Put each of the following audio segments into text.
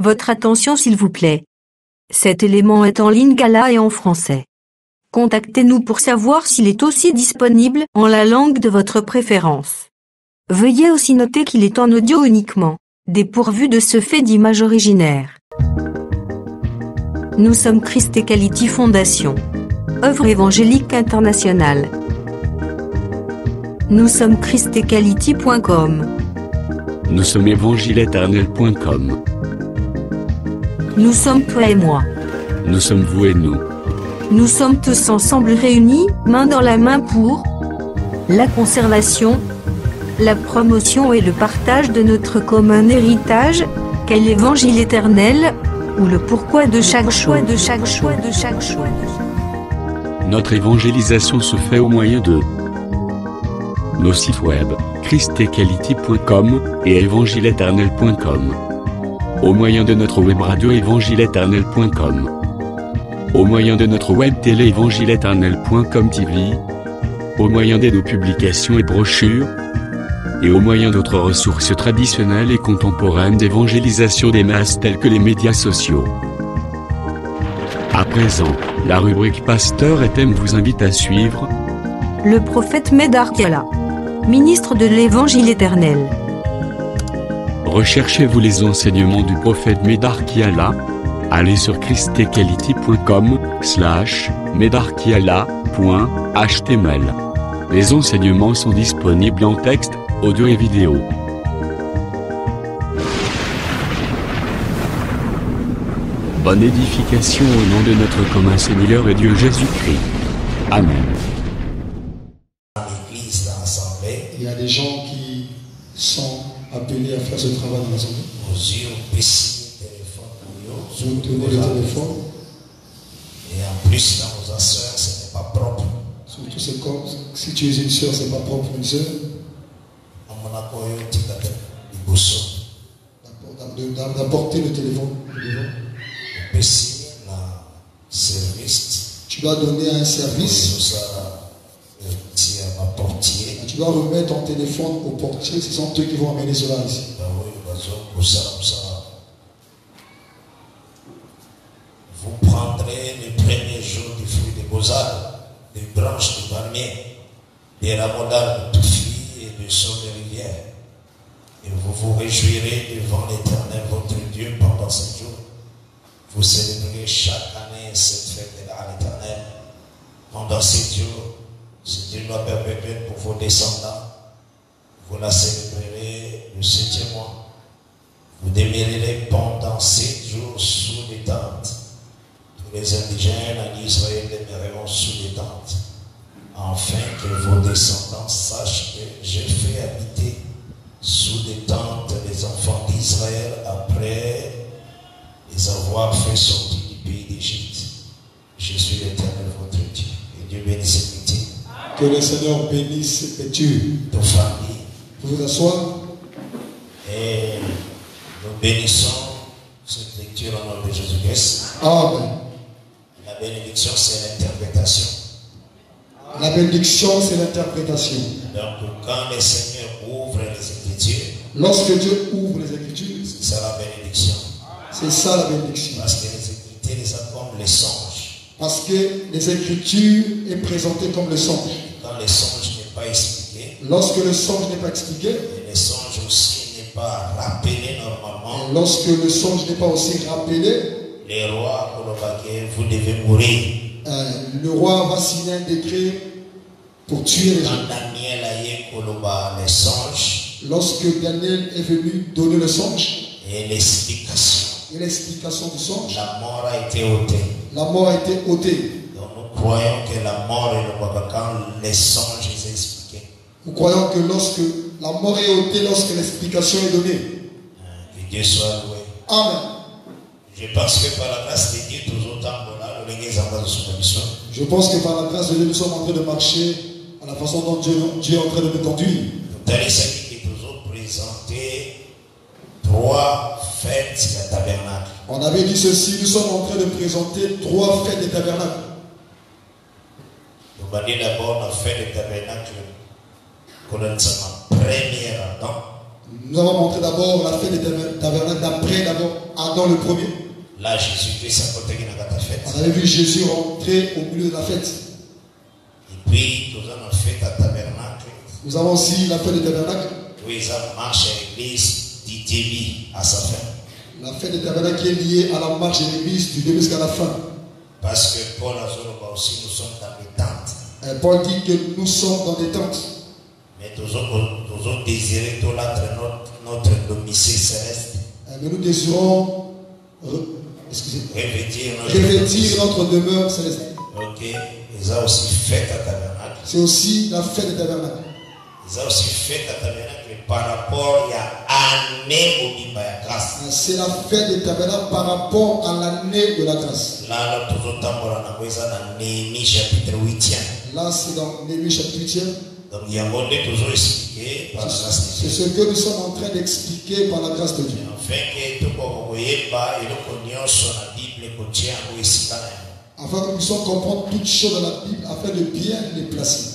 Votre attention s'il vous plaît. Cet élément est en lingala et en français. Contactez-nous pour savoir s'il est aussi disponible en la langue de votre préférence. Veuillez aussi noter qu'il est en audio uniquement, dépourvu de ce fait d'image originaire. Nous sommes Christ Equality Fondation. Œuvre évangélique internationale. Nous sommes christequality.com. Nous sommes évangile-éternel.com. Nous sommes toi et moi. Nous sommes vous et nous. Nous sommes tous ensemble réunis, main dans la main pour la conservation, la promotion et le partage de notre commun héritage, qu'est l'évangile éternel, ou le pourquoi de chaque choix de chaque choix de chaque choix. Notre évangélisation se fait au moyen de nos sites web, christequality.com et évangile-éternel.com. Au moyen de notre web radio évangile-éternel.com. Au moyen de notre web télé évangile-éternel.com TV. Au moyen de nos publications et brochures. Et au moyen d'autres ressources traditionnelles et contemporaines d'évangélisation des masses telles que les médias sociaux. À présent, la rubrique Pasteur et thème vous invite à suivre le prophète Médar Kiala, ministre de l'Évangile éternel. Recherchez-vous les enseignements du prophète Médar Kiala? Allez sur christequality.com/medarkiala.html. Les enseignements sont disponibles en texte, audio et vidéo. Bonne édification au nom de notre commun Seigneur et Dieu Jésus-Christ. Amen. L'église, dans l'assemblée, il y a des gens qui sont appelés à faire ce travail dans l'assemblée. Vous tenez le téléphone. Et en plus, dans vos sœurs, ce n'est pas propre. Surtout c'est comme si tu es une sœur, c'est pas propre une sœur. D'apporter le téléphone. Tu dois donner un service. Tu dois remettre ton téléphone au portier. Ce sont eux qui vont amener cela ici. Vous prendrez les premiers jours du fruit des beaux-arts, des branches de palmier, des rameaux d'arbres de filles et de saules de rivière. Et vous vous réjouirez devant l'Éternel votre Dieu pendant 7 jours. Vous célébrerez chaque année cette fête-là à l'Éternel. Pendant 7 jours, c'est une loi perpétuelle pour vos descendants. Vous la célébrerez le 7e mois. Vous demeurerez pendant 7 jours sous les tentes. Tous les indigènes en Israël demeureront sous les tentes, afin que vos descendants sachent que j'ai fait habiter sous les tentes les enfants d'Israël après les avoir fait sortir du pays d'Égypte. Je suis l'Éternel votre Dieu. Et Dieu bénisse cette meeting. Que le Seigneur bénisse cette lecture. Nos familles. Vous vous asseoir. Et nous bénissons cette lecture au nom de Jésus-Christ. Amen. La bénédiction, c'est l'interprétation. La bénédiction, c'est l'interprétation. Donc, quand le Seigneur ouvre les Écritures, lorsque Dieu ouvre les Écritures, c'est ça la bénédiction. C'est ça la bénédiction. Parce que les Écritures, les a comme les songes. Parce que les Écritures est présentées comme le songe. Quand le songe n'est pas expliqué, lorsque le songe n'est pas expliqué, et le songe aussi n'est pas rappelé normalement, et lorsque le songe n'est pas aussi rappelé, les rois, vous devez mourir. Le roi va signer un décret pour tuer les gens. Quand Daniel a eu les songes, lorsque Daniel est venu donner le songe, et l'explication du songe, la mort a été ôtée. La mort a été ôtée. Donc nous croyons que la mort est le quand les songes sont expliqués. Nous croyons que lorsque la mort est ôtée, lorsque l'explication est donnée. Que Dieu soit loué. Amen. Je pense que par la grâce de Dieu, toujours temps l'église en bas de son mission. Je pense que par la grâce de Dieu, nous sommes en train de marcher à la façon dont Dieu est en train de nous conduire. Dans les saints qui toujours présenté 3 fêtes du tabernacle. On avait dit ceci, nous sommes en train de présenter 3 fêtes des tabernacles. Nous allons dire d'abord la fête des tabernacles. Qu'on a première Adam. Nous avons montré d'abord la fête des tabernacles d'après d'abord Adam le premier. Là, Jésus-Christ a côté qui n'a pas fait. On avait vu Jésus rentrer au milieu de la fête. Et puis, nous avons fait à tabernacle. Nous avons aussi la fête des tabernacles. Oui, ça marche à l'église du début à sa fin. La fête des tabernacles est liée à la marche de l'église du début jusqu'à la fin. Parce que Paul a aussi, nous sommes dans les tentes. Paul dit que nous sommes dans des tentes. Mais nous avons désiré tout notre domicile céleste. Mais nous désirons revêtir notre demeure céleste. Ok. Ils ont aussi fait à tabernacle. C'est aussi la fête des tabernacles. Ils ont aussi fait à tabernacle par rapport à l'année au la grâce. C'est la fête des tabernacles par rapport à l'année de la grâce. Là, nous avons dans Néhémie chapitre 8. Là, c'est dans Néhémie chapitre 8. Donc, il y a un toujours expliqué par la grâce de Dieu. C'est ce que nous sommes en train d'expliquer par la grâce de Dieu. Afin que nous puissions comprendre toutes choses dans la Bible, afin de bien les placer.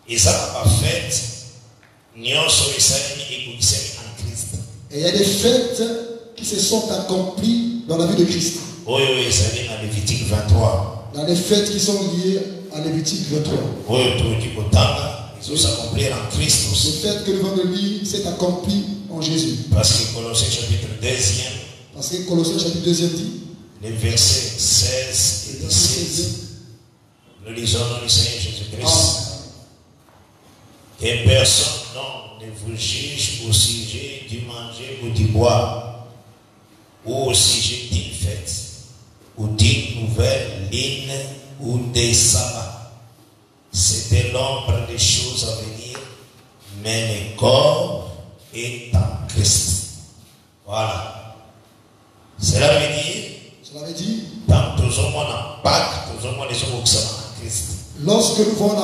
Et ça n'a pas fait. Et il y a des fêtes qui se sont accomplies dans la vie de Christ. Oui, ça vient dans Lévitique 23. Dans les fêtes qui sont liées à Lévitique 23. Oui, ils ont s'accomplir en Christ aussi. Les fêtes que nous venons de lire s'est accompli en Jésus. Parce que Colossiens chapitre 2. Parce que Colossiens chapitre 2 dit. Les versets 16 et 17. Nous lisons dans le Seigneur Jésus-Christ. Que personne ne vous juge au sujet du manger ou du boire, ou au sujet d'une fête, ou d'une nouvelle ligne, ou des sabbats. C'était l'ombre des choses à venir, mais le corps est en Christ. Voilà. Cela veut dire, dans tous les mois en Pâques, tous les mois les hommes qui sont en Christ. Lorsque nous voyons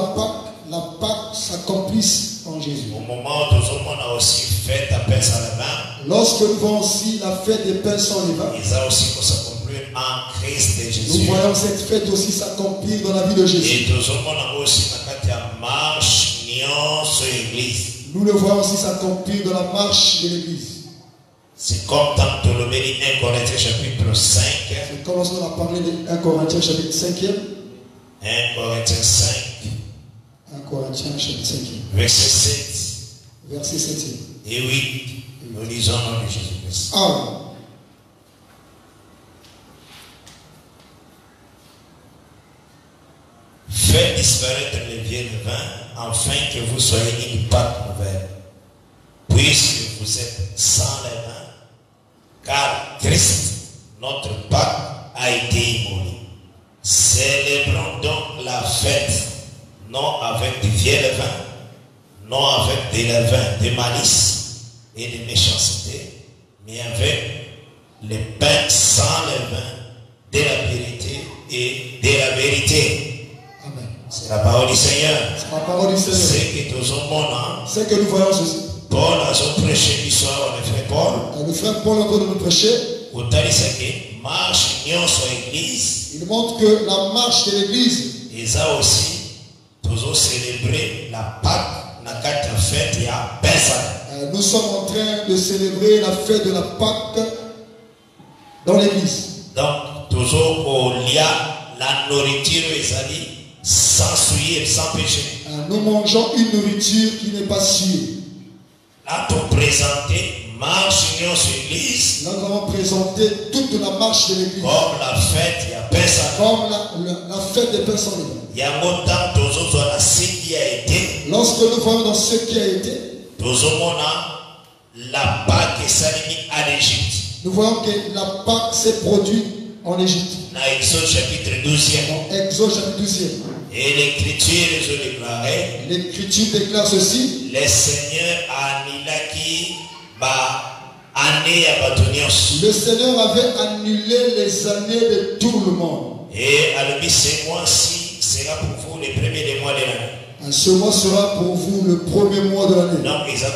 la Pâque s'accomplisse en Jésus. Au moment où tous les mois on a aussi fait la paix sans levain. Lorsque nous voyons aussi la fête des pains sans levain. Ils ont aussi s'accomplir en Christ de Jésus. Nous voyons cette fête aussi s'accomplir dans la vie de Jésus. Et tous les mois on a aussi la marche sur l'église. Nous le voyons aussi s'accomplir dans la marche de l'église. C'est comme dans Ptolomée 1 Corinthiens chapitre 5. C'est comme lorsqu'on a parlé de 1 Corinthiens chapitre 5. 1 Corinthiens 5. 1 Corinthiens chapitre 5. Verset 7. Verset 7. Et oui, nous lisons dans le Jésus-Christ. Ah. Faites disparaître les vieux levains, afin que vous soyez une Pâque nouvelle, puisque vous êtes sans levain, car Christ, notre Pâque, a été immolé. Célébrons donc la fête, non avec du vieux levain, non avec des levains de malice et de méchanceté, mais avec les pains sans levain de la vérité et de la vérité. Amen. C'est la parole du Seigneur. C'est la parole du Seigneur. C'est que tous au monde, c'est que nous voyons ceci. Paul a prêché l'histoire, le frère Paul. Le frère Paul est en train de nous prêcher. Marche union sur l'église. Il montre que la marche de l'église. Et ça aussi, toujours célébrer la Pâque, la carte fête et la Pessah. Nous sommes en train de célébrer la fête de la Pâque dans l'église. Donc, toujours au lien, la nourriture est sans souiller, sans péché. Nous mangeons une nourriture qui n'est pas sûre. Là, pour présenter marche union sur l'église. Nous avons présenté toute la marche de l'église. Comme la fête, il y a Pessah. Comme la fête des pains sans levain. Il y a longtemps, toujours dans ce qui a été. Lorsque nous voyons dans ce qui a été. Toujours la Pâque est salimée à l'Égypte. Nous voyons que la Pâque s'est produite en Égypte. Dans Exode chapitre 12. Dans Exode chapitre 12. Et l'Écriture les a déclaré. L'Écriture déclare ceci. Le Seigneur a annulé année à Batonios. Le Seigneur avait annulé les années de tout le monde. Et à le ce mois-ci sera pour vous le premier des mois de l'année. Ce mois sera pour vous le premier mois de l'année. Donc, ils ont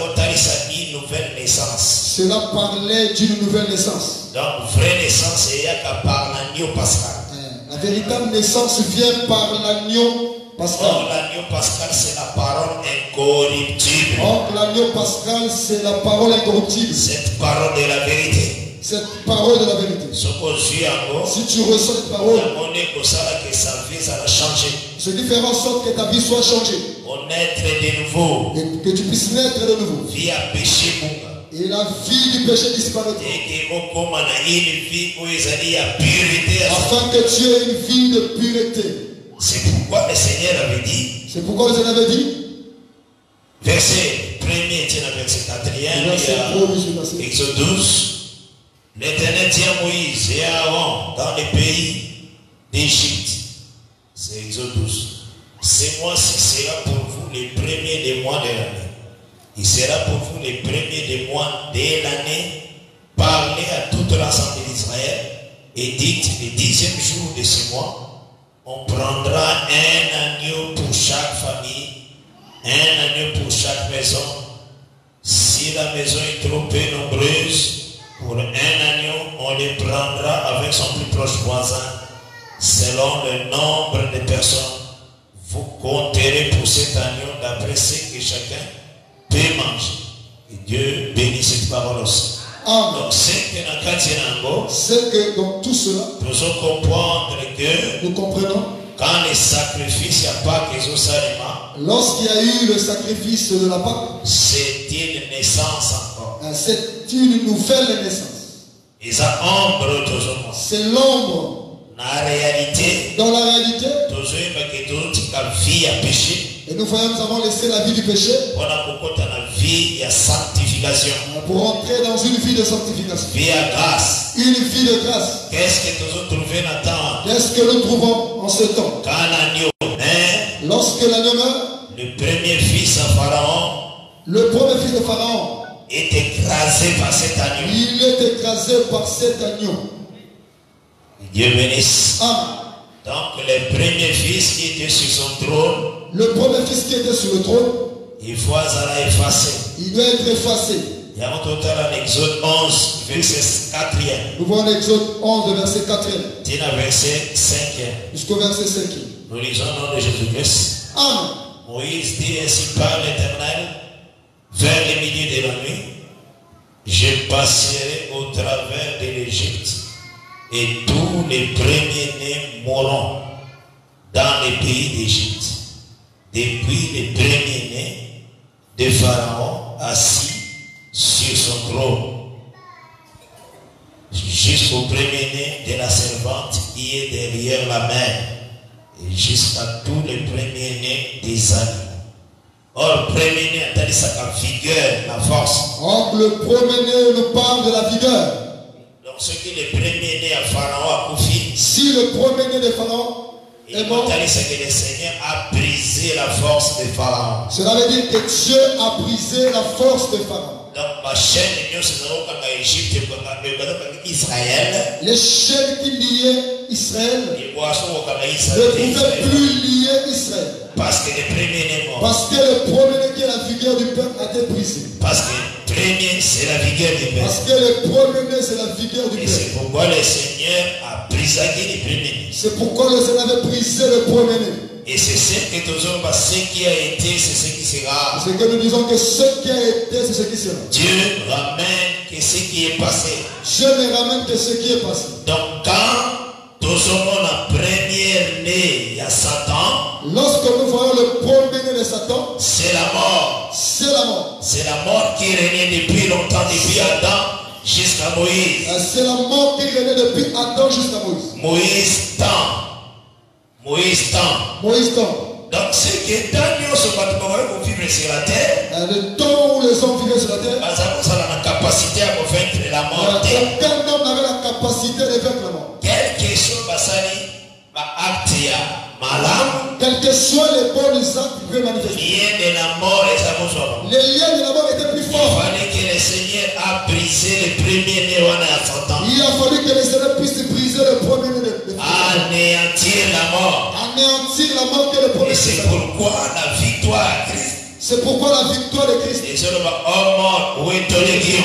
une nouvelle naissance. Cela parlait d'une nouvelle naissance. Donc, vraie naissance, il y a qu'à par l'agneau pascal. La véritable naissance vient par l'agneau pascal. Or, l'agneau pascal, c'est la parole incorruptible. Or, l'agneau pascal, c'est la parole incorruptible. Cette parole de la vérité. Cette parole de la vérité. Si tu ressens cette parole, ce qui fera en sorte que ta vie soit changée. Et que tu puisses naître de nouveau. Et la vie du péché disparaîtra. Afin que tu aies une vie de pureté. C'est pourquoi le Seigneur avait dit. C'est pourquoi le Seigneur avait dit. Verset 1er, verset 4e, Exode 12. L'Éternel tient Moïse et Aaron dans les pays d'Égypte. C'est Exode 12. Ce mois-ci sera pour vous les premiers des mois de l'année. Il sera pour vous les premiers des mois de l'année. Parlez à toute l'assemblée d'Israël et dites le 10e jour de ce mois, on prendra un agneau pour chaque famille, un agneau pour chaque maison. Si la maison est trop peu nombreuse, pour un agneau, on les prendra avec son plus proche voisin, selon le nombre de personnes. Vous compterez pour cet agneau d'après ce que chacun peut manger. Et Dieu bénit cette parole aussi. Amen. Donc, c'est que dans tout cela, nous allons comprendre que nous comprenons quand les sacrifices à Pâques, lorsqu'il y a eu le sacrifice de la Pâque, c'est une naissance encore. C'est une nouvelle naissance. C'est l'ombre. Dans la réalité, et nous voyons, nous avons laissé la vie du péché pour entrer dans une vie de sanctification. Une vie de grâce. Qu'est-ce que nous trouvons en ce temps? Lorsque l'agneau meurt, le premier fils de Pharaon est écrasé par cet agneau. Il est écrasé par cet agneau. Dieu bénisse. Amen. Donc le premier fils qui était sur son trône, le premier fils qui était sur le trône, il faut effacer. Il doit être effacé. Il y a un total en Exode 11, verset 4e. Nous voyons Exode 11, verset 4e. Tina verset 5e. Jusqu'au verset 5e. Nous lisons le nom de Jésus-Christ. Amen. Moïse dit ainsi par l'Éternel, vers le milieu de la nuit, je passerai au travers de l'Égypte, et tous les premiers-nés mourront dans les pays d'Égypte, depuis les premiers-nés de Pharaon assis sur son trône, jusqu'au premier-né de la servante qui est derrière la mer, et jusqu'à tous les premiers-nés des animaux. Or, premier-né, c'est sa vigueur, la force. Or, le premier-né nous parle de la vigueur. Donc, ce qui est le premier-né à Pharaon a confié. Si le premier-né de Pharaon est mort, c'est que le Seigneur a brisé la force de Pharaon. Cela veut dire que Dieu a brisé la force de Pharaon. Donc, ma chaîne, Israël. Les chaînes qui liaient Israël ne pouvaient plus lier Israël. Parce que le premier-né mort. Parce que le premier-né qui est la vigueur du peuple a été brisé. Parce que le premier, c'est la vigueur du peuple. Parce que le premier-né, c'est la vigueur du peuple. Et c'est pourquoi le Seigneur a brisé le premier-né. C'est pourquoi le Seigneur avait brisé le premier-né. Et c'est ce que nous avons, ce qui a été, c'est ce qui sera. C'est que nous disons que ce qui a été, c'est ce qui sera. Dieu ramène que ce qui est passé. Dieu ne ramène que ce qui est passé. Donc quand nous avons la première née, il y a Satan. Lorsque nous voyons le premier-né de Satan, c'est la mort. C'est la mort. C'est la mort qui régnait depuis longtemps, depuis Adam jusqu'à Moïse. C'est la mort qui régnait depuis Adam jusqu'à Moïse. Moïse tend. Moïse tend. Moïse tend. Donc c'est que Daniel se bat pour vivre sur la terre. Le temps où les hommes vivaient sur la terre, ça a la capacité à vaincre la mort. Aucun homme n'avait la capacité de vaincre la mort. Quelque chose basali va actia malam. Quels que soient les bons actes qui peuvent manifester. Lien de la mort et ça vous. Les liens de la mort étaient plus forts. Il fallait que le Seigneur a brisé le premier né à Satan. Il a fallu que le Seigneur puisse briser le premier né. Anéantir la mort. Anéantir la mort que le premier. Et c'est pourquoi la victoire à Christ. C'est pourquoi la victoire de Christ. Et seulement, oh mort, où est ton légion?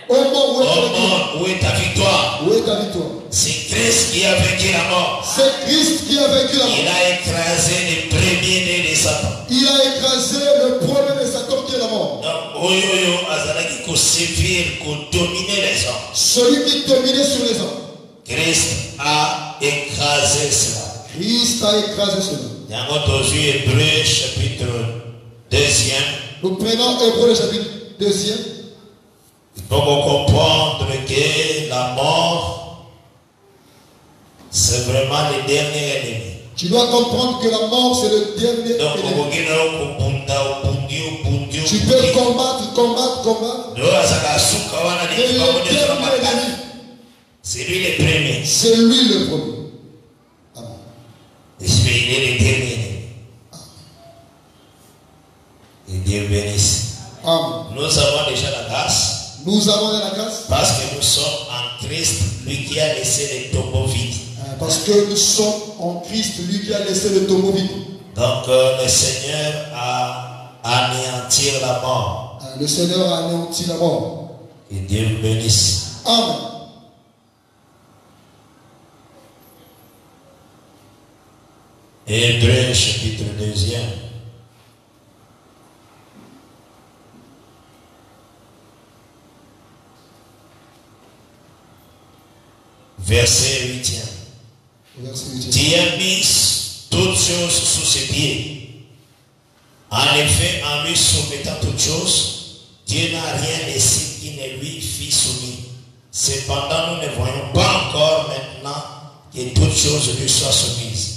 Oh mort, où est ta victoire? Où est ta victoire? C'est Christ qui a vaincu la mort. C'est Christ qui a vaincu la mort. Il a écrasé les premiers-nés de Satan. Il a écrasé le premier de Satan qui est la mort. Donc, dominer les hommes. Celui qui dominait sur les hommes. Christ a écrasé cela. Christ a écrasé cela. Hébreux chapitre 2. Nous prenons Hébreux chapitre 2. Il faut comprendre que la mort, c'est vraiment le dernier ennemi. Tu dois comprendre que la mort, c'est le dernier ennemi. Tu peux combattre. Et le dernier ennemi, c'est lui le premier. C'est lui le premier. Amen. Il est le dernier ennemi. Et Dieu bénisse. Amen. Nous avons déjà la grâce. Nous avons la grâce. Parce que nous sommes en Christ, lui qui a laissé les tombeaux vides. Parce que nous sommes en Christ, lui qui a laissé le tombeau vide. Donc le Seigneur a anéanti la mort. Le Seigneur a anéanti la mort. Et Dieu vous bénisse. Amen. Hébreux chapitre 2. Verset 8. Tu as mis toutes choses sous ses pieds. En effet, en lui soumettant toutes choses, Dieu n'a rien laissé qui ne lui fît soumis. Cependant, nous ne voyons pas encore maintenant que toutes choses lui soient soumises.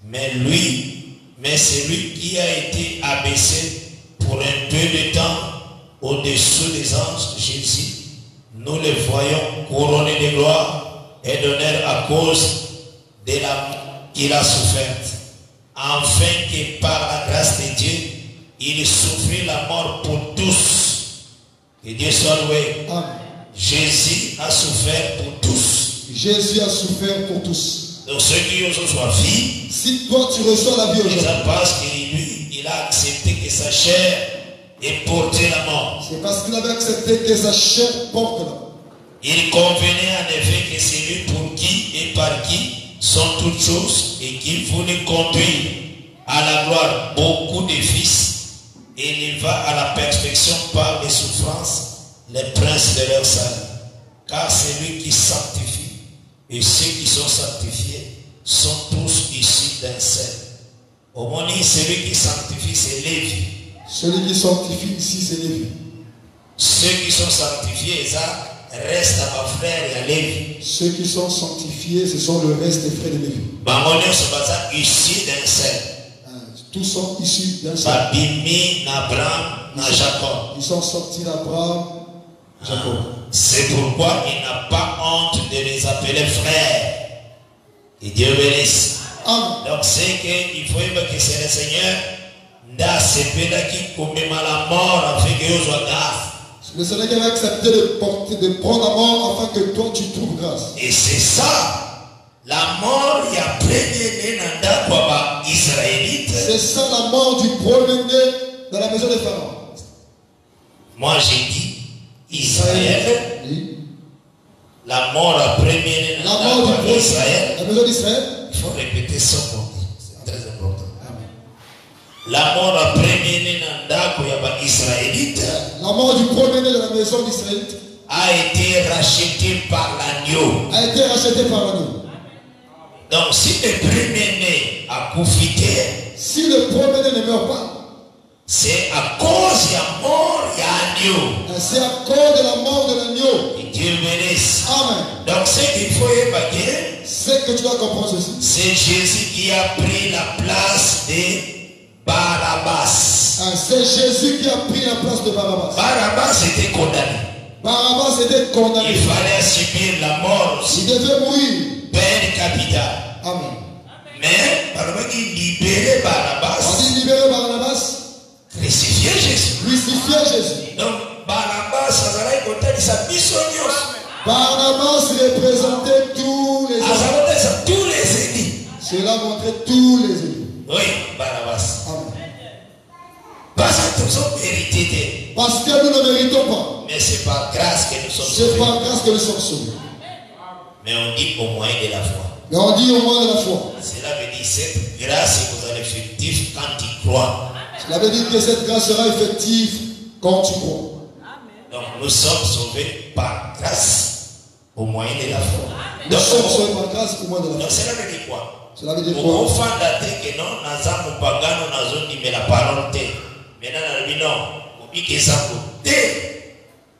Mais c'est lui qui a été abaissé pour un peu de temps au-dessous des anges, Jésus. Nous le voyons couronné de gloire et d'honneur à cause de l'amour qu'il a souffert, afin que par la grâce de Dieu, il souffrit la mort pour tous. Que Dieu soit loué. Amen. Jésus a souffert pour tous. Jésus a souffert pour tous. Donc ceux qui reçoivent la vie, si toi tu reçois la vie aujourd'hui, c'est parce qu'il a accepté que sa chair ait porté la mort. C'est parce qu'il avait accepté que sa chair porte la mort. Il convenait en effet que c'est lui pour qui et par qui sont toutes choses et qui voulait conduire à la gloire beaucoup de fils et éleva à la perfection par les souffrances les princes de leur salut. Car c'est lui qui sanctifie et ceux qui sont sanctifiés sont tous issus d'un seul. Au moins, celui qui sanctifie, c'est Lévi. Celui qui sanctifie ici, c'est Lévi. Ceux qui sont sanctifiés, ça reste à ma frère et à Lévi. Ceux qui sont sanctifiés, ce sont le reste des frères de Lévi. Issus d'un seul. Tous sont issus d'un seul. Babimi, Abraham, Jacob. Ils sont sortis d'Abraham, Jacob. C'est pourquoi il n'a pas honte de les appeler frères. Et Dieu bénisse. Donc c'est qu'il faut que c'est le Seigneur qui commet la mort afin que vous soyez grâce. Le Seigneur qui avait accepté de prendre la mort afin que toi tu trouves grâce. Et c'est ça, la mort, il y a premier-né dans Israélite. C'est ça la mort du premier-né dans la maison des Pharaons. Moi j'ai dit Israël. Oui. La mort à premier-né dans la mort du Israël. La maison d'Israël. Il faut répéter ça pour dire. C'est très important. La mort à premier-né dans Israélite. La mort du premier-né de la maison d'Israël a été rachetée par l'agneau. A été rachetée par l'agneau. Donc si le premier-né a profité, si le premier-né ne meurt pas, c'est à cause de la mort de l'agneau. C'est à cause de la mort de l'agneau. Et Dieu bénisse. Amen. Donc ce qu'il faut évacuer, c'est que tu dois comprendre ceci. C'est Jésus qui a pris la place de Barabbas. C'est Jésus qui a pris la place de Barabbas. Barabbas était condamné. Barabbas était condamné. Il fallait subir la mort aussi. Il devait mourir. Peine capitale. Amen. Mais Barabbas qui libérait Barabbas. On dit libérer Barabbas. Crucifier Jésus. Crucifier Jésus. Donc Barabbas, ça allait compter sa mission. Barabbas représentait tous les ennemis. Tous les ennemis. Cela montrait tous les ennemis. Oui, Barabbas. Amen. Parce que nous sommes hérités. Parce que nous ne méritons pas. Mais c'est par grâce que nous sommes sauvés. C'est par grâce que nous sommes sauvés. Mais on dit au moyen de la foi. Mais on dit au moins de la foi. Cela veut dire cette grâce est aux effectif quand tu crois. Cela veut dire que cette grâce sera effective quand tu crois. Donc nous sommes sauvés par grâce au moyen de la foi. Nous sommes sauvés par grâce au moyen de la foi. Donc cela veut dire quoi? Cela veut dire quoi? Que non, la parole.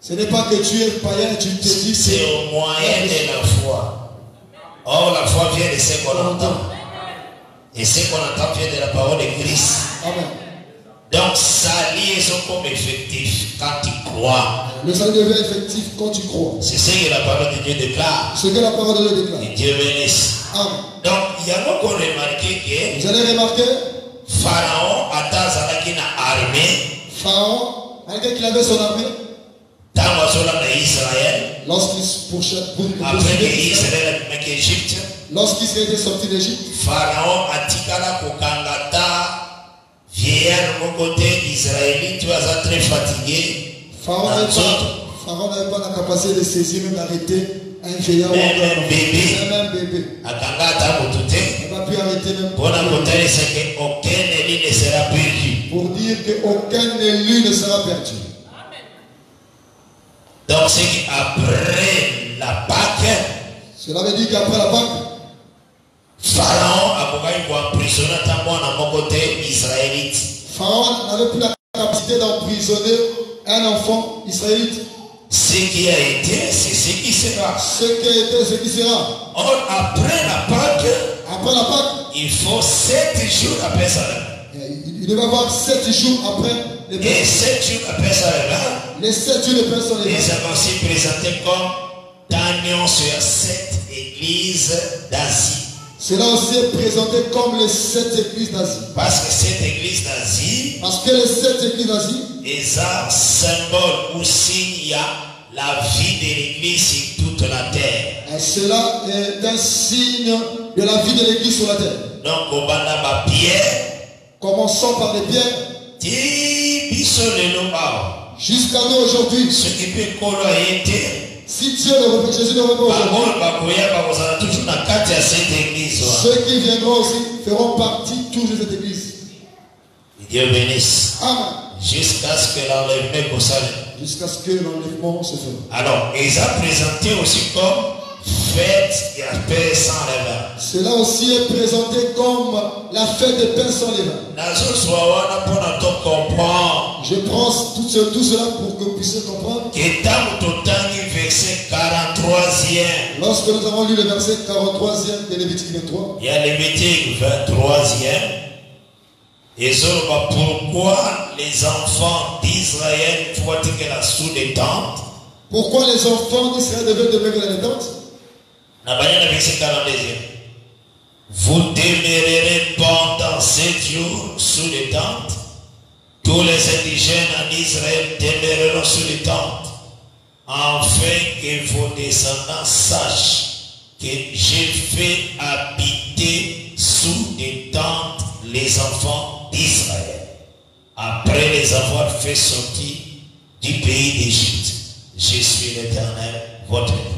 Ce n'est pas que tu es païen et tu te dis. C'est au moyen de la foi. Or la foi vient de ce qu'on entend. Et ce qu'on entend vient de la parole de Christ. Amen. Donc sa liaison comme effectif quand tu crois. Le salut devient effectif quand tu crois. C'est ce que la parole de Dieu déclare. Ce que la parole de Dieu déclare. Et Dieu bénisse. Amen. Donc il y a encore remarqué que vous allez remarquer Pharaon attend une armée. Pharaon, malgré qu'il avait son armée, lorsqu'Israël était sorti d'Égypte, Pharaon a tikala kokangata vieillard mon côté israélite, tu vas très fatigué. Pharaon n'avait pas la capacité de saisir même d'arrêter un vieillard ou un bébé. Il n'a pas pu arrêter même pour dire qu'aucun élu ne sera perdu. Donc c'est qu'après la Pâque, cela veut dire qu'après la Pâque, Pharaon a emprisonné mon côté israélite. Pharaon n'avait plus la capacité d'emprisonner un enfant israélite. Ce qui a été, c'est ce qui sera. Ce qui a été, ce qui sera. Or, après la Pâque, il faut 7 jours après ça. Il devait avoir 7 jours après. Et 7 jours après ça, les 7 jours de personnes. Les avons aussi présenté comme Daniel sur 7 églises d'Asie. Cela aussi est présenté comme les 7 églises d'Asie. Parce que cette église d'Asie, les 7 églises d'Asie, est un symbole ou signe la vie de l'église sur toute la terre. Et cela est un signe de la vie de l'église sur la terre. Donc, au banda pierre, commençons par les pierres. Jusqu'à nous aujourd'hui. Ce qui peut été. Si Dieu ne revient, Jésus ne revient pas aujourd'hui. Ceux qui viendront aussi feront partie toujours de cette église. Dieu bénisse. Amen. Jusqu'à ce que l'enlèvement se fasse. Jusqu'à ce que l'enlèvement se fasse. Alors, ils ont présenté aussi comme fête et paix sans levain. Cela aussi est présenté comme la fête des pains sans levain. Je prends tout cela pour que vous puissiez comprendre. Lorsque nous avons lu le verset 43e de Lévitique 23, il y a Lévitique 23e. Et pourquoi les enfants d'Israël faut-ils la sous des tentes? Pourquoi les enfants d'Israël devaient demeurer dans les tentes? Vous demeurerez pendant 7 jours sous les tentes. Tous les indigènes en Israël demeureront sous les tentes, afin que vos descendants sachent que j'ai fait habiter sous des tentes les enfants d'Israël, après les avoir fait sortir du pays d'Égypte. Je suis l'Éternel, votre Dieu.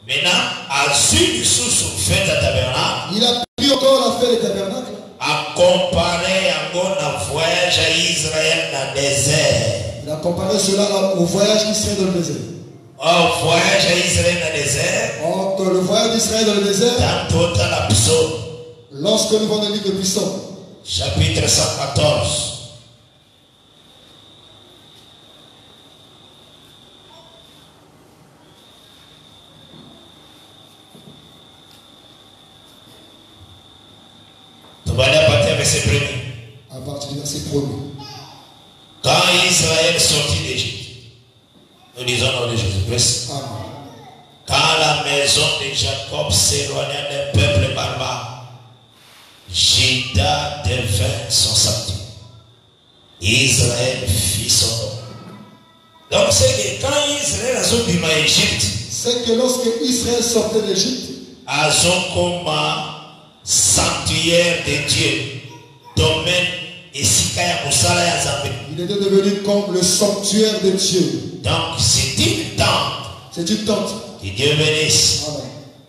Maintenant, à celui sous fête à tabernacle, il a pris encore la fête des tabernacles, à comparer encore un voyage à Israël dans le désert. Il a comparé cela au voyage d'Israël dans le désert. Au voyage à Israël dans le désert. Or, le voyage d'Israël dans le désert, dans total la psaume. Lorsque nous allons lire le psaume, chapitre 114. À partir du verset 1er. Quand Israël sortit d'Égypte, nous disons au nom de Jésus-Christ, quand la maison de Jacob s'éloigna d'un peuple barbare, Juda devint son sanctuaire. Israël fit son nom. Donc c'est que quand Israël a sorti d'Égypte, c'est que lorsque Israël sortait d'Égypte, a comme sanctuaire de Dieu, domaine et sikaya musala ya Zambé. Il était devenu comme le sanctuaire de Dieu. Donc c'est une tente. C'est une tente. Que Dieu bénisse. Amen.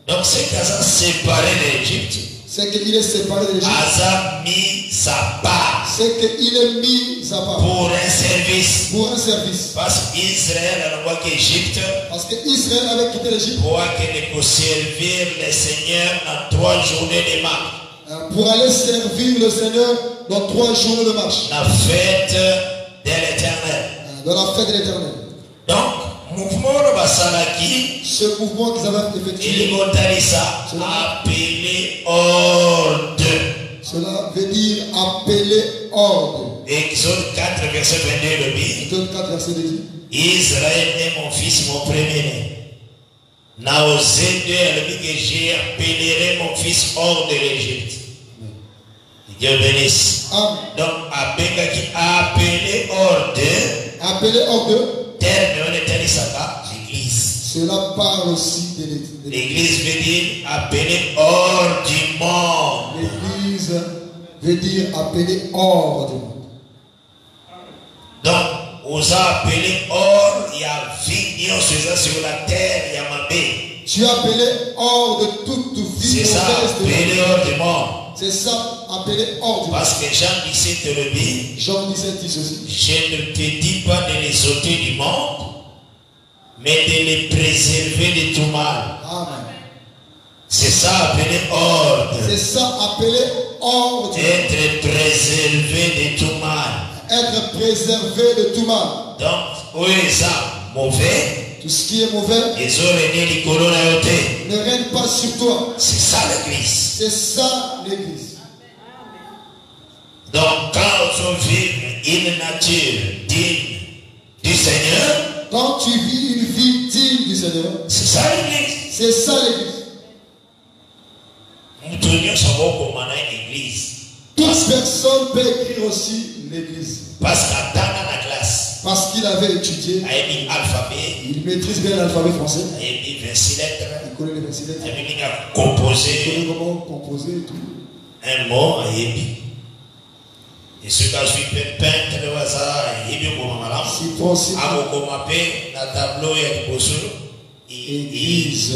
Donc c'est qu'Asa séparé de l'Égypte. C'est qu'il est séparé de l'Égypte. Asa mis sa part. C'est qu'il est mis sa part. Pour un service. Pour un service. Parce qu'Israël a voit qu'Égypte. Parce qu'Israël avait quitté l'Égypte. Pour qu'il servir le Seigneur dans 3 journées de marche. Pour aller servir le Seigneur dans 3 journées de marche. La fête de l'Éternel. Dans la fête de l'Éternel. Donc, mouvement de Basalaki, ce mouvement qu'ils avaient effectué, appelé ordre. Cela veut dire appeler ordre. Exode 4, verset 22, le dit. Exode 4, verset 22. Israël est mon fils, mon premier-né. Naosé 2, elle dit que j'ai appelé mon fils hors de l'Égypte. Dieu bénisse. Amen. Donc, appelé ordre. Appelé ordre. Terme l'église. Cela parle aussi de l'église. L'église veut dire appeler hors du monde. L'église veut dire appeler hors du monde. Donc, on a appelé hors, il y a vignon sur la terre, il y a ma baie. Tu as appelé hors de toute vie. C'est ça, appelé hors du monde. C'est ça, appelé hors du monde. Parce que Jean 17 le dit. Jean 17 dit ceci. Je ne te dis pas de les ôter du monde, mais de les préserver de tout mal. Amen. C'est ça appelé ordre. C'est ça appelé ordre. Être préservé de tout mal. Être préservé de tout mal. Donc, oui, ça, mauvais. Tout ce qui est mauvais ne règne pas sur toi. C'est ça l'église. C'est ça l'église. Donc, quand on vit une nature digne du Seigneur, quand tu vis une vie digne du Seigneur, c'est ça l'église. C'est ça l'église. Toute personne peut écrire aussi l'église. Parce qu'il avait étudié, il maîtrise bien l'alphabet français. Il connaît les 26 lettres. Il connaît comment composer et tout. Un mot, et ce cas je peux peindre le hasard, il est bien si possible. La tableau est église.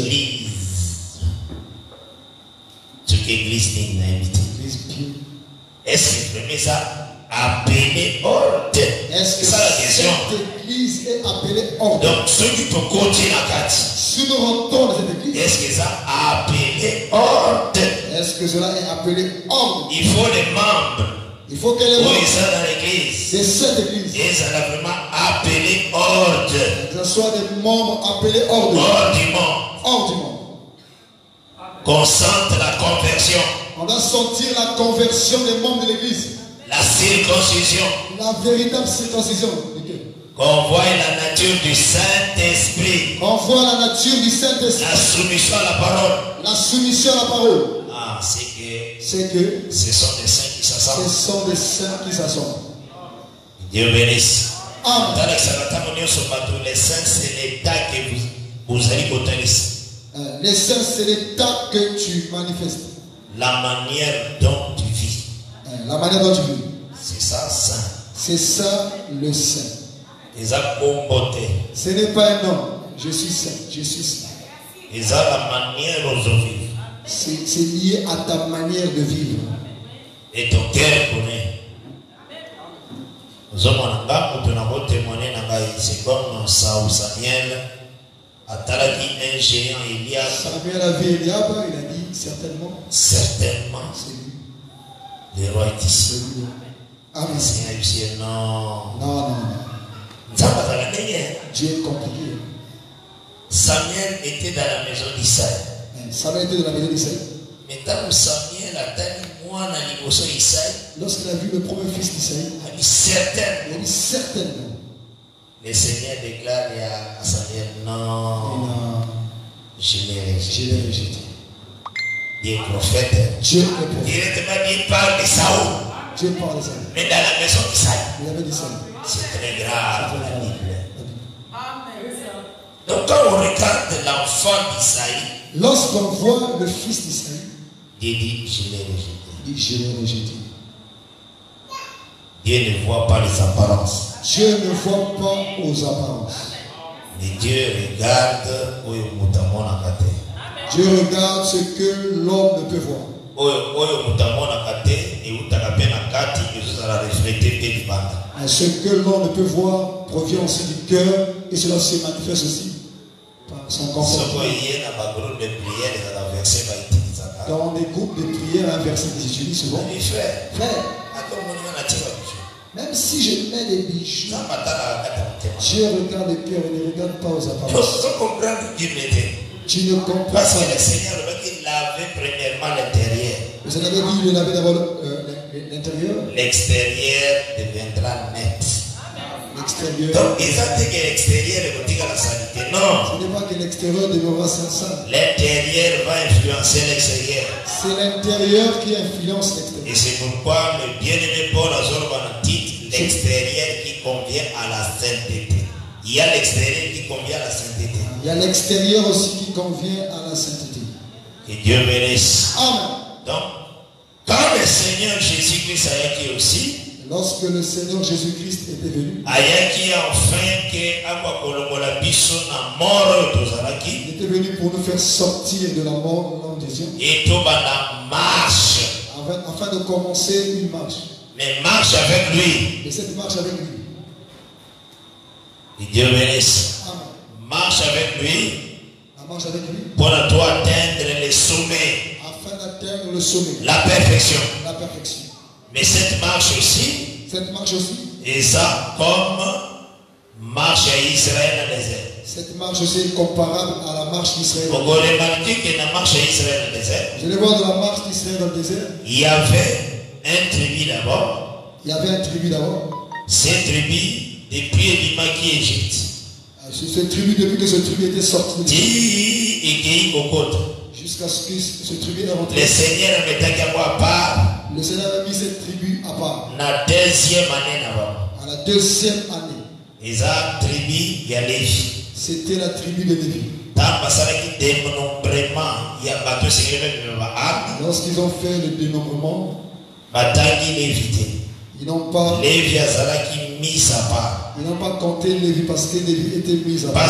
Ce qu'église n'est est-ce que le ça appelé ordre? Est-ce que ça la question? Cette église est appelée ordre? Donc ceux qui te continuent à quatre. Si nous rentrons dans cette église, est-ce que ça appelé ordre? Est-ce que cela est appelé ordre? Il faut les membres. Il faut que les membres dans l'église. C'est cette église. Et ça a vraiment appelé ordre. Que ce soit des membres appelés ordre. Ordre du monde. Ordre du monde. Qu'on sente la conversion. On doit sentir la conversion des membres de l'église. La circoncision. La véritable circoncision. Qu'on voit la nature du Saint-Esprit. Qu'on voit la nature du Saint-Esprit. La soumission à la parole. La soumission à la parole. Ah, c'est que ce sont des saints qui s'assemblent. Ce sont des saints qui s'assemblent. Dieu bénisse. Amen. Les saints, c'est l'état que vous allez côtoyer. Les saints, c'est l'état que tu manifestes. La manière dont tu vis. La manière dont tu vis. C'est ça, saint. C'est ça, le saint. Ce n'est pas un nom. Je suis saint. Je suis saint. C'est la manière dont tu vis. C'est lié à ta manière de vivre. Et ton cœur connaît. C'est comme Samuel. Un géant Eliab. Samuel a vu Eliab, il a dit certainement. Certainement. C'est lui. Le roi est ici. Amen. Non. Non. Dieu est compliqué. Samuel était dans la maison d'Israël. Samuel était dans la maison d'Israël. Mais quand Samuel a dit moi dans l'émotion d'Israël, lorsqu'il a vu le premier fils d'Israël, il a dit certainement. Il a dit certainement. Le Seigneur déclare à Samuel, non, je l'ai rejeté. Il est prophète. Dieu est prophète. Directement, il parle de Saoul. Dieu parle de Saoul. Mais dans la maison d'Israël, il avait dit ça. C'est très grave la Bible. Donc quand on regarde l'enfant d'Israël, lorsqu'on voit le fils d'Israël, Dieu dit, je l'ai rejeté. Il dit, je l'ai rejeté. Dieu ne voit pas les apparences. Dieu ne voit pas aux apparences. Mais Dieu regarde où est mon Dieu regarde ce que l'homme ne peut voir. Ce que l'on ne peut voir provient aussi du cœur et cela se manifeste aussi par son comportement. Dans des groupes de prière, un verset que j'utilise souvent. Frère, même si je mets des bijoux, Dieu regarde le cœur et ne regarde pas aux apparences. Tu ne comprends pas. Parce que le Seigneur lavait premièrement l'intérieur. Vous avez dit qu'il lavait d'abord l'intérieur. L'extérieur deviendra net. L'extérieur. Donc, ils ont dit que l'extérieur est boutique à la saleté. Non. Ce n'est pas que l'extérieur demeurera sale. L'intérieur va influencer l'extérieur. C'est l'intérieur qui influence l'extérieur. Et c'est pourquoi le bien-aimé Paul a dit l'extérieur qui convient à la sainteté. Il y a l'extérieur qui convient à la sainteté. Il y a l'extérieur aussi qui convient à la sainteté. Que Dieu bénisse. Amen. Donc, quand le Seigneur Jésus-Christ a été aussi, lorsque le Seigneur Jésus-Christ était venu, il était venu pour nous faire sortir de la mort où nous étions, afin de commencer une marche. Mais marche avec lui. Et cette marche avec lui. Que Dieu bénisse. Amen. Marche avec lui. La marche avec lui. Pour toi atteindre le sommet. Afin d'atteindre le sommet. La perfection. La perfection. Mais cette marche aussi. Cette marche aussi. Et ça comme marche à Israël dans le désert. Cette marche aussi est comparable à la marche d'Israël. Vous remarquez que la marche à Israël dans le désert. Je vais voir de la marche d'Israël dans le désert. Il y avait un tribu d'abord. Il y avait un tribu d'abord. Cette tribu depuis du maquis Égypte. Cette tribu, depuis que ce tribu était sorti de jusqu'à ce que ce tribu est rentré. Le Seigneur a mis à part. Le Seigneur a mis cette tribu à part. La deuxième année d'abord. À la deuxième année. Et ça, tribu, il y a Lévi. C'était la tribu de Lévi. Lorsqu'ils ont fait le dénombrement, ils n'ont pas mis à part. Ils n'ont pas compté Lévi parce que Lévi était mis à part.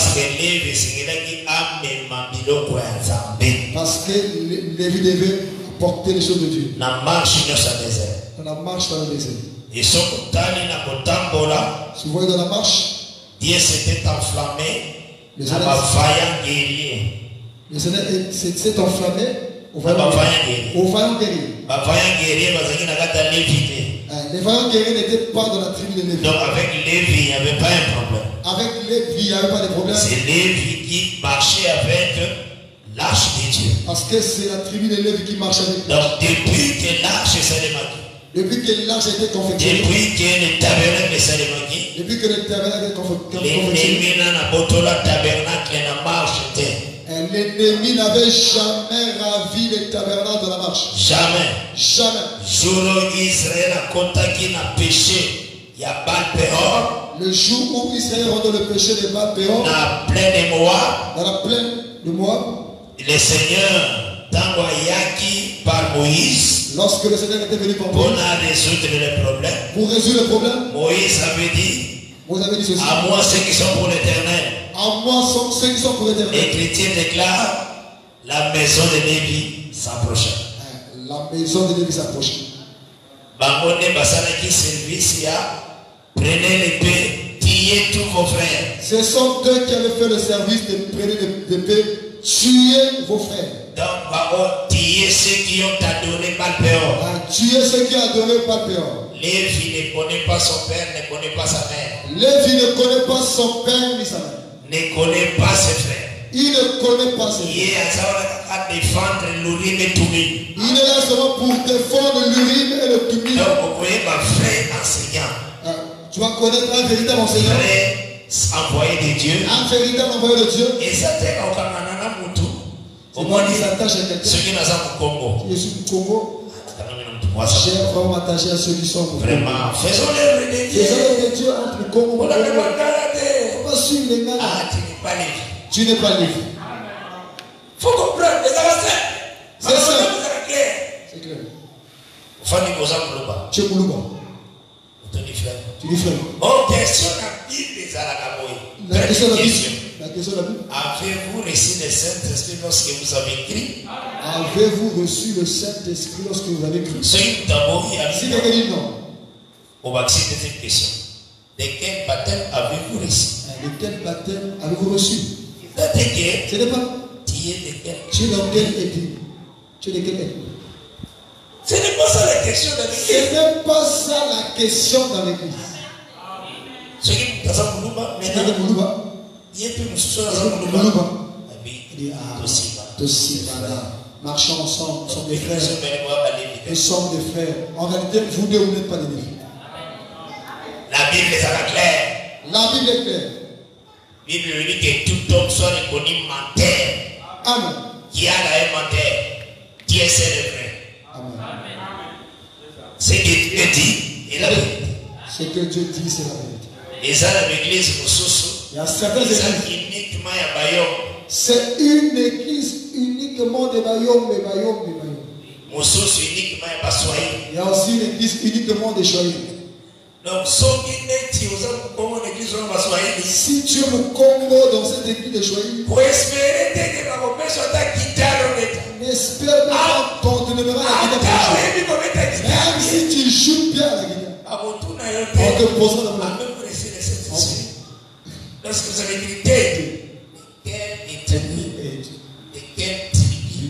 Parce que Lévi devait porter les choses de Dieu. Dans la marche dans le désert. Et si vous voyez dans la marche, Dieu s'était enflammé. Le Seigneur s'est enflammé au vaillant guerrier. Les vaillants guerriers n'étaient pas dans la tribu de Lévi. Donc avec Lévi, il n'y avait pas un problème. Avec Lévi, il n'y avait pas de problème. C'est Lévi qui marchait avec l'arche de Dieu. Parce que c'est la tribu de Lévi qui marchait avec l'arche. Donc depuis que l'arche s'est démarquée. Depuis que l'arche a été confectionnée. Depuis que le tabernacle s'est démarqué. Depuis que le tabernacle est confectionné. L'ennemi n'avait jamais ravi le tabernacle de la marche. Jamais. Jamais. Le jour où Israël rendait le péché de Baal Péor, dans la plaine de Moab, le Seigneur Tangoyaki par Moïse, lorsque le Seigneur était venu pour résoudre le problème, Moïse avait dit, ceci, à moi ceux qui sont pour l'Éternel. À moi sont ceux qui sont pour l'Éternel. L'Écriture déclare, la maison de Lévi s'approchait. La maison de Lévi s'approchait. Prenez l'épée, tuez tous vos frères. Ce sont eux qui avaient fait le service de prendre l'épée, tuer vos frères. Donc, tuer ceux qui ont adoré Baal Péor. Tuer ceux qui ont adoré Baal Péor. Lévi ne connaît pas son père, ne connaît pas sa mère. Lévi ne connaît pas son père ni sa mère. Ne connaît pas ses frères. Il ne connaît pas ses frères. Il est à défendre l'Urim et Thummim. Il est là seulement pour défendre l'Urim et le Thummim. Donc vous voyez ma frère enseignant. Tu vas connaître un véritable enseignant. Frère envoyé de Dieu. Un véritable envoyé de Dieu. Et ça t'aide au Canada Moutou. Au moins il s'attache à quelqu'un. Ceux qui sont au Congo. Je suis du Congo. J'ai vraiment m'attacher à ceux qui sont au Congo. Vraiment. Faisons l'œuvre de Dieu. Faisons l'œuvre de Dieu entre le Congo et le Congo. On va suivre les gars. Ah, tu n'es pas libre. Tu n'es pas libre. Faut comprendre. C'est ça. C'est ça. C'est clair. Fanny Boza Moulouba. Tu es Moulouba. Tu dis frère. Tu dis frère. Oh, question la Bible des Alakamoy. La question question de la Bible. Avez-vous reçu le Saint-Esprit lorsque vous avez écrit? Avez-vous reçu le Saint-Esprit lorsque vous avez écrit? Si quelqu'un dit non, on va accepter cette question. De quel baptême avez-vous reçu? De quel baptême avez-vous reçu? Ce n'est pas. Tu es dans quel église? Tu es de quel église? Ce n'est pas ça la question dans l'église. Ce n'est pas ça la question dans l'église. Marchons ensemble, nous sommes des frères. Nous sommes des frères. En réalité, vous deux, vous n'êtes pas des frères. La Bible est claire. La Bible est claire. La Bible dit que tout homme soit reconnu menteur. Amen. Qui a la menteur? Qui est célébré? Amen. Ce que Dieu dit est la vérité. Ce que Dieu dit, c'est la vérité. Et ça, l'église, il y a certaines églises. C'est une église uniquement de Bayom, de Bayom, de Bayom. Il y a aussi une église uniquement de Choyé. Donc, si tu es au Congo dans cette église de Choyé, n'espère pas qu'on te donnera la guitare. Même si tu joues bien la guitare, on te posera la main. Lorsque vous avez dit de quelle éternité, de quelle tribu,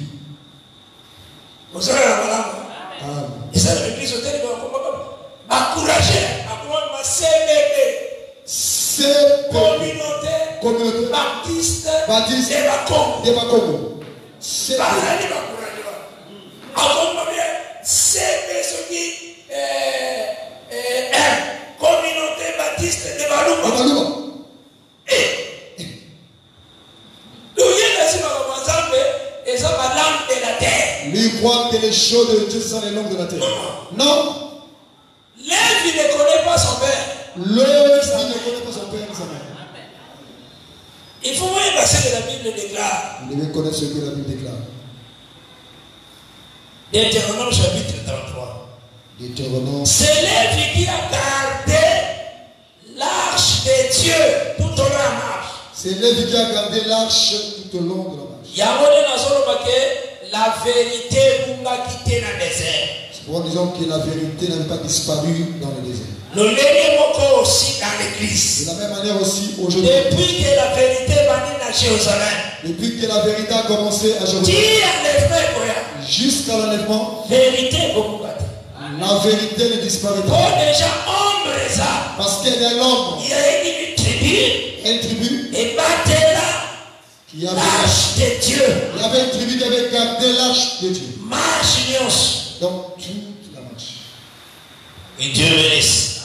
vous avez la malade. Et ça, l'église au terme, encourager, c'est communauté baptiste de Bakongo. C'est communauté baptiste de Balouba. Lui croit que les choses de Dieu sont les langues de la terre. Non. L'élève ne connaît pas son père. Le fils ne connaît pas son père ni sa mère. Il faut voir un verset de la Bible déclare. Vous devez connaître ce que la Bible déclare. Deutéronome chapitre 33. Deutéronome. C'est l'élève qui a gardé l'arche de Dieu tout au long de la marche. C'est l'élève qui a gardé l'arche tout au long de la marche. Il y a un moment la vérité n'a pas quitté dans le désert. C'est pour disons que la vérité n'a pas disparu dans le désert. Le légume aussi dans l'église. De la même manière aussi aujourd'hui. Depuis que la vérité va venir à Jérusalem. Depuis que la vérité a commencé à Jérusalem. Jusqu'à l'enlèvement. Vérité la vérité ne disparaît pas. Parce qu'il y a l'homme. Il y a une tribu. Et battez-la. Qui avait l'arche de Dieu. Il y avait une tribu qui avait gardé l'arche de Dieu. Marche. Donc toute la marche. Et Dieu bénisse.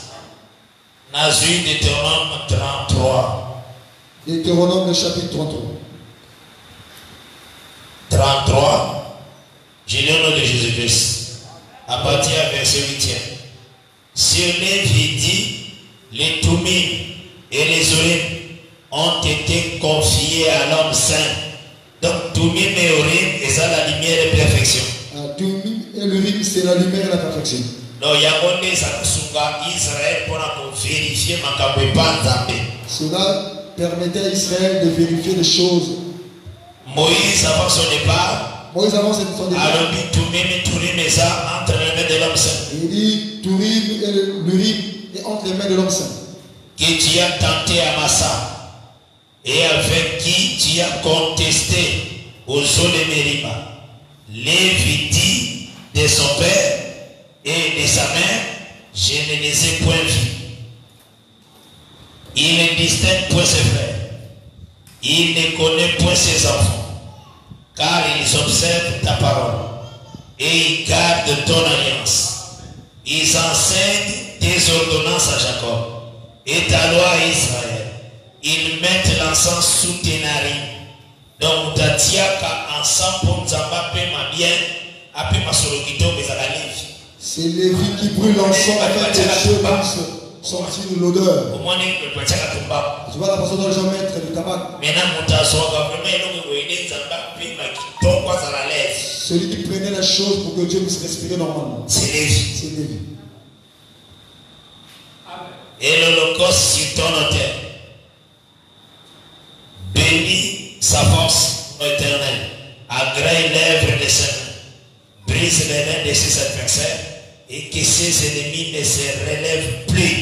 Nazir Deutéronome 33. Deutéronome le chapitre 33. 33. J'ai le nom de Jésus-Christ. À partir du verset 8e. Sur les dit, les Toumim et les Urim ont été confiés à l'homme saint. Donc Toumim et Urim, et ça la lumière de perfection. Toumim et l'Urim, c'est la lumière et la perfection. Donc il y a un Israël pour vérifier ma. Cela permettait à Israël de vérifier les choses. Moïse avant son départ. Moïse avant son départ. Alors il Toumim et Tourim et ça entre les mains de l'homme saint. Il dit Tourim et l'Urim et entre les mains de l'homme saint. Que tu as tenté à Massa et avec qui tu as contesté aux eaux de Mériba. Lévi dit de son père et de sa mère, je ne les ai point vus. Il ne distingue point ses frères. Il ne connaît point ses enfants. Car ils observent ta parole. Et ils gardent ton alliance. Ils enseignent tes ordonnances à Jacob. Et ta loi à Israël. Ils mettent l'encens sous tes narines. Donc, Tatiaka ensemble pour Nzamba ma bien. Après ma sorokito, mais à la livre. C'est Lévi qui brûle l'encens avec les cheveux sentir l'odeur. Tu vois la façon dont les gens mettent du tabac. Celui qui prenait la chose pour que Dieu puisse respirer normalement. C'est Lévi. Et l'Holocauste sur ton autel. Béni sa force éternelle, agrée lèvres de ses mains, brise les reins de ses adversaires et que ses ennemis ne se relèvent plus.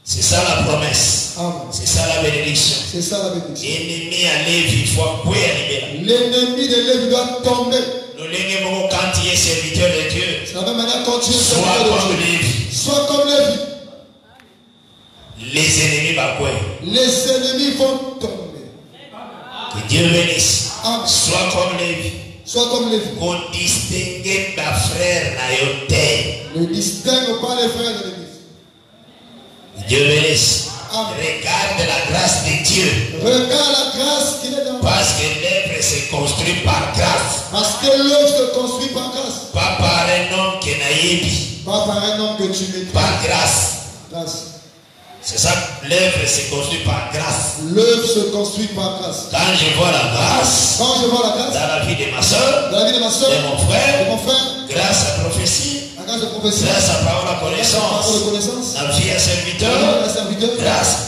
C'est ça la promesse. C'est ça la bénédiction. C'est ça la bénédiction. L'ennemi à Lévi, il faut couper à libérer. L'ennemi de Lévi doit tomber. Quand tu es serviteur de Dieu, c'est la même manière quand tu es serviteur de Dieu. Sois comme Lévi. Les ennemis vont quoi? Les ennemis vont tomber. Que Dieu bénisse. Sois comme Lévi. Sois comme Lévi. Qu'on distingue ta frère naïoté. Ne distingue pas les frères de l'église. Dieu bénisse. Regarde la grâce de Dieu. Regarde la grâce qu'il est dans. Parce que l'œuvre se construit par grâce. Parce que l'œuvre se construit par grâce. Pas par un homme qui n'a pas par un homme que tu maîtrises. Par grâce. Grâce. C'est ça, l'œuvre se construit par grâce. L'œuvre se construit par grâce. Quand je vois la grâce, dans la vie de ma soeur, de mon frère, grâce à la prophétie, grâce à la parole à connaissance, la vie à serviteur, grâce,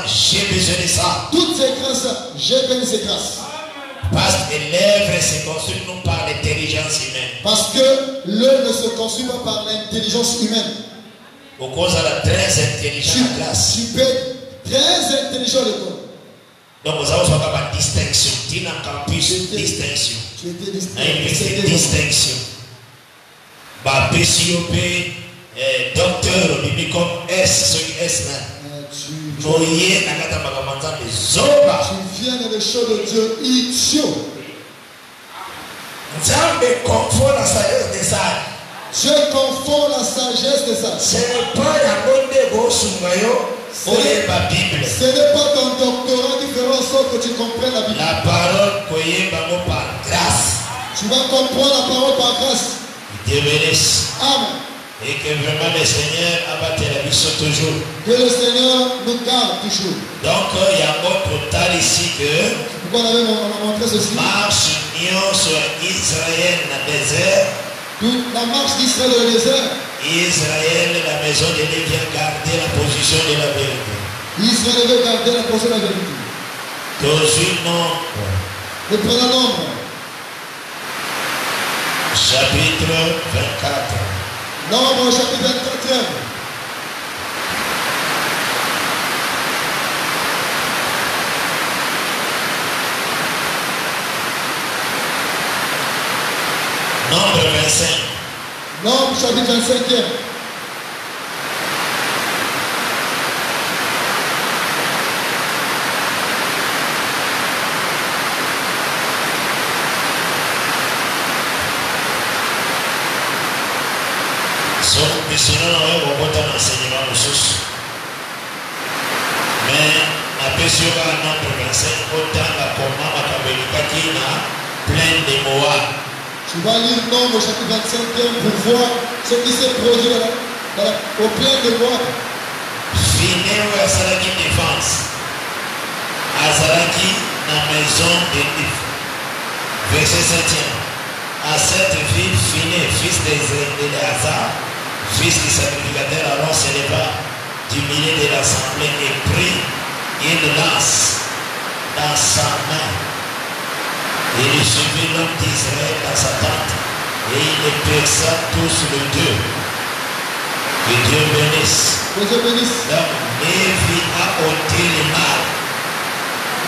j'ai besoin de ça. Toutes ces grâces, j'ai besoin de ces grâces. Parce que l'œuvre se construit non par l'intelligence humaine. Parce que l'œuvre ne se construit pas par l'intelligence humaine. Au cause de la très intelligente classe. Tu peux être très intelligent de toi. Donc vous avez une distinction. Tu n'as qu'un plus distinction. Tu étais distinct. Une distinction. Bah, PCOP, docteur, bibi comme S, ce S là. Tu viens dans les choses de Dieu, idiot. Dieu confond la sagesse des sages. Dieu confond la sagesse des sages. Ce n'est pas la bonne ce n'est pas ton doctorat qui fera en sorte que tu comprennes la Bible. La parole par grâce. Tu vas comprendre la parole par grâce. Dieu bénisse. Amen. Et que vraiment le Seigneur abatte la mission toujours. Que le Seigneur nous garde toujours. Donc il y a un mot total ici que. Pourquoi on a montré ceci? Marche union sur Israël dans le désert. Toute la marche d'Israël dans le désert. Israël, la maison de Dieu vient garder la position de la vérité. Israël veut garder la position de la vérité. Dans une nombre. Le premier nombre. Chapitre 24. Nombre chapitre 24. Nombre 25. Nombre chapitre 25. Sinon, on va un enseignement ressources. Mais, après sur un nombre 25, autant la commande à Kabelika qui a plein de mois. Tu vas lire Nombre chapitre 25 pour voir ce qui s'est produit au plein de mois. Finé ou Azalaki défense. Azalaki dans la maison de Nif. Verset 7e. À cette ville, Finé, fils d'Éléazar, fils du sacrificateur, alors s'éleva du milieu de l'assemblée et prit une lance dans sa main. Il suivit l'homme d'Israël dans sa tente et il les perça tous les deux. Que Dieu bénisse. Que Dieu bénisse. Donc, Lévi a ôté le mal.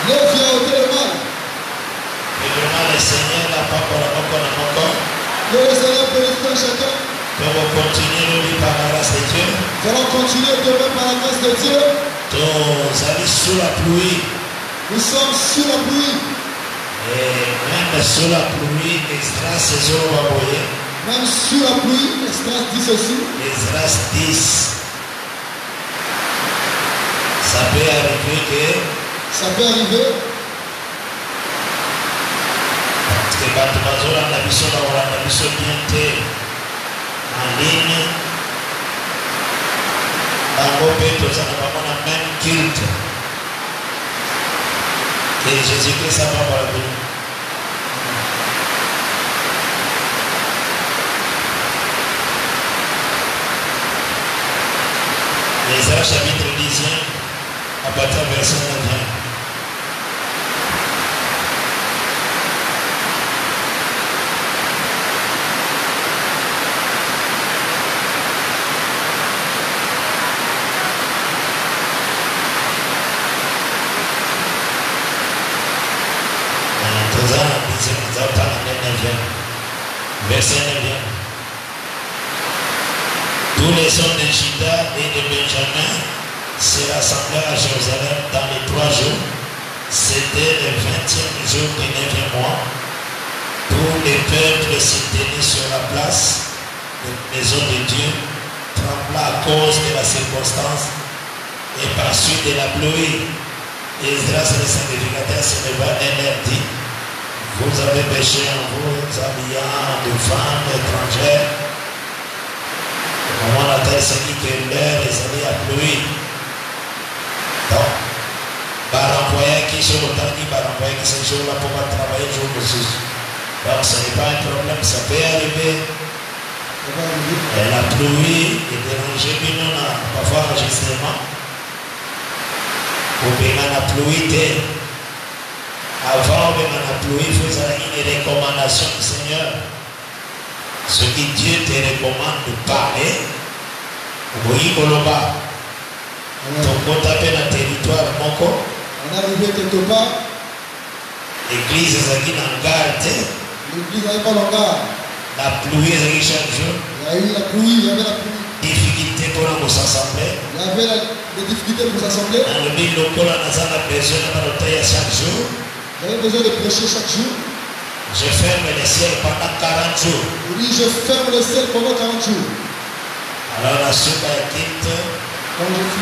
Lévi a ôté le mal. Et vraiment, le Seigneur n'a pas encore. Que le Seigneur bénisse chacun. Que vous continuez de vivre par la grâce de Dieu. Nous allons continuer de vivre par la grâce de Dieu. Nous allons sous la pluie. Nous sommes sous la pluie. Et même sous la pluie, Esdras se va envoyer. Même sous la pluie, Esdras dit ceci. Esdras 10. Ça peut arriver que. Ça peut arriver. Parce que quand tu vas la mission bien en ligne, dans vos pays, nous avons la même culte. Et Jésus-Christ a pas parlé. Esdras chapitre 10, à partir du verset 9. Verset 9. Tous les hommes de Juda et de Benjamin se rassemblèrent à Jérusalem dans les 3 jours. C'était le 20e jour du 9e mois. Tout le peuple se tenait sur la place de la maison de Dieu, trembla à cause de la circonstance et par suite de la pluie. Esdras, le sacrificateur, se leva et leur dit: vous avez péché en vous habillant de femmes étrangères. Comment la terre s'est dit que l'heure est allée à pluie. Donc, Baramboya qui se retend dit Baramboya qui ce jour-là pour travailler jour de sus. Donc, ce n'est pas un problème, ça peut arriver. Et la pluie est dérangée, mais non, parfois enregistrement. Ou bien la pluie, avant même la pluie, il faut avoir une recommandation du Seigneur. Ce que Dieu te recommande de parler, oui, Koloba. Donc, on tape dans le territoire, Moko. On est arrivé quelque part. L'église est en garde. L'église n'est pas en garde. La pluie est chaque jour. Il y a eu la pluie, il y avait la pluie. Difficulté pour nous s'assembler. Il y avait des difficultés pour s'assembler. Dans le milieu local, on a besoin de parler chaque jour. Vous avez besoin de prêcher chaque jour. Je ferme le ciel pendant 40 jours. Oui, je ferme le ciel pendant 40 jours. Alors la soupe a quitté.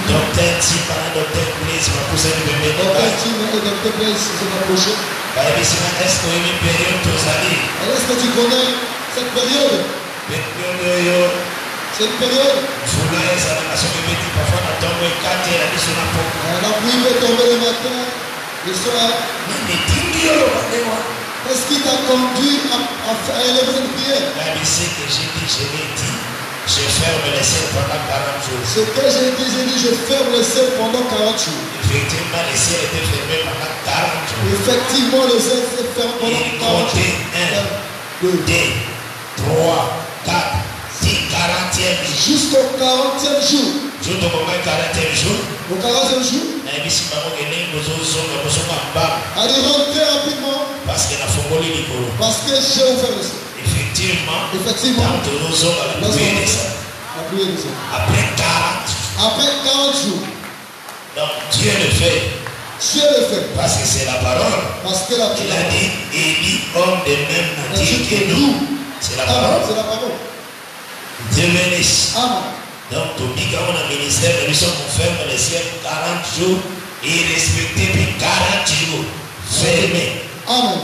Docteur Tim, docteur Blaise, ma poussée de bébé. Docteur Tim et docteur Blaise se sont approchés. Est-ce que tu une période tous allés? Est-ce que tu connais cette période? C'est une période. Parfois, on tombe 4 et la nuit sur la porte. La pluie peut tomber le matin, le soir. Qu'est-ce qui t'a conduit à élever une prière? Je ferme le ciel pendant 40 jours. Ce que j'ai dit, je ferme le ciel pendant 40 jours. Effectivement, le ciel était fermé pendant 40 jours. Effectivement, le ciel s'est fermé pendant 40 jours. 1, 2, 3, 4, 6, 40e jour. Jusqu'au 40e jour. Jusqu'au 40e jour. Au 40e jour. Allez rentrer rapidement. Parce que j'ai ouvert le ciel. Effectivement. Effectivement. Après 40. Après 40 jours. Donc Dieu le fait. Dieu le fait. Parce que c'est la parole. Parce que la parole. Il a dit, Élie, homme de même nature que nous. C'est la parole. C'est la parole. Dieu bénisse. Amen. Donc, tout le monde a un ministère, nous sommes fermes le ciel 40 jours et respecté puis 40 jours. Fermé. Amen.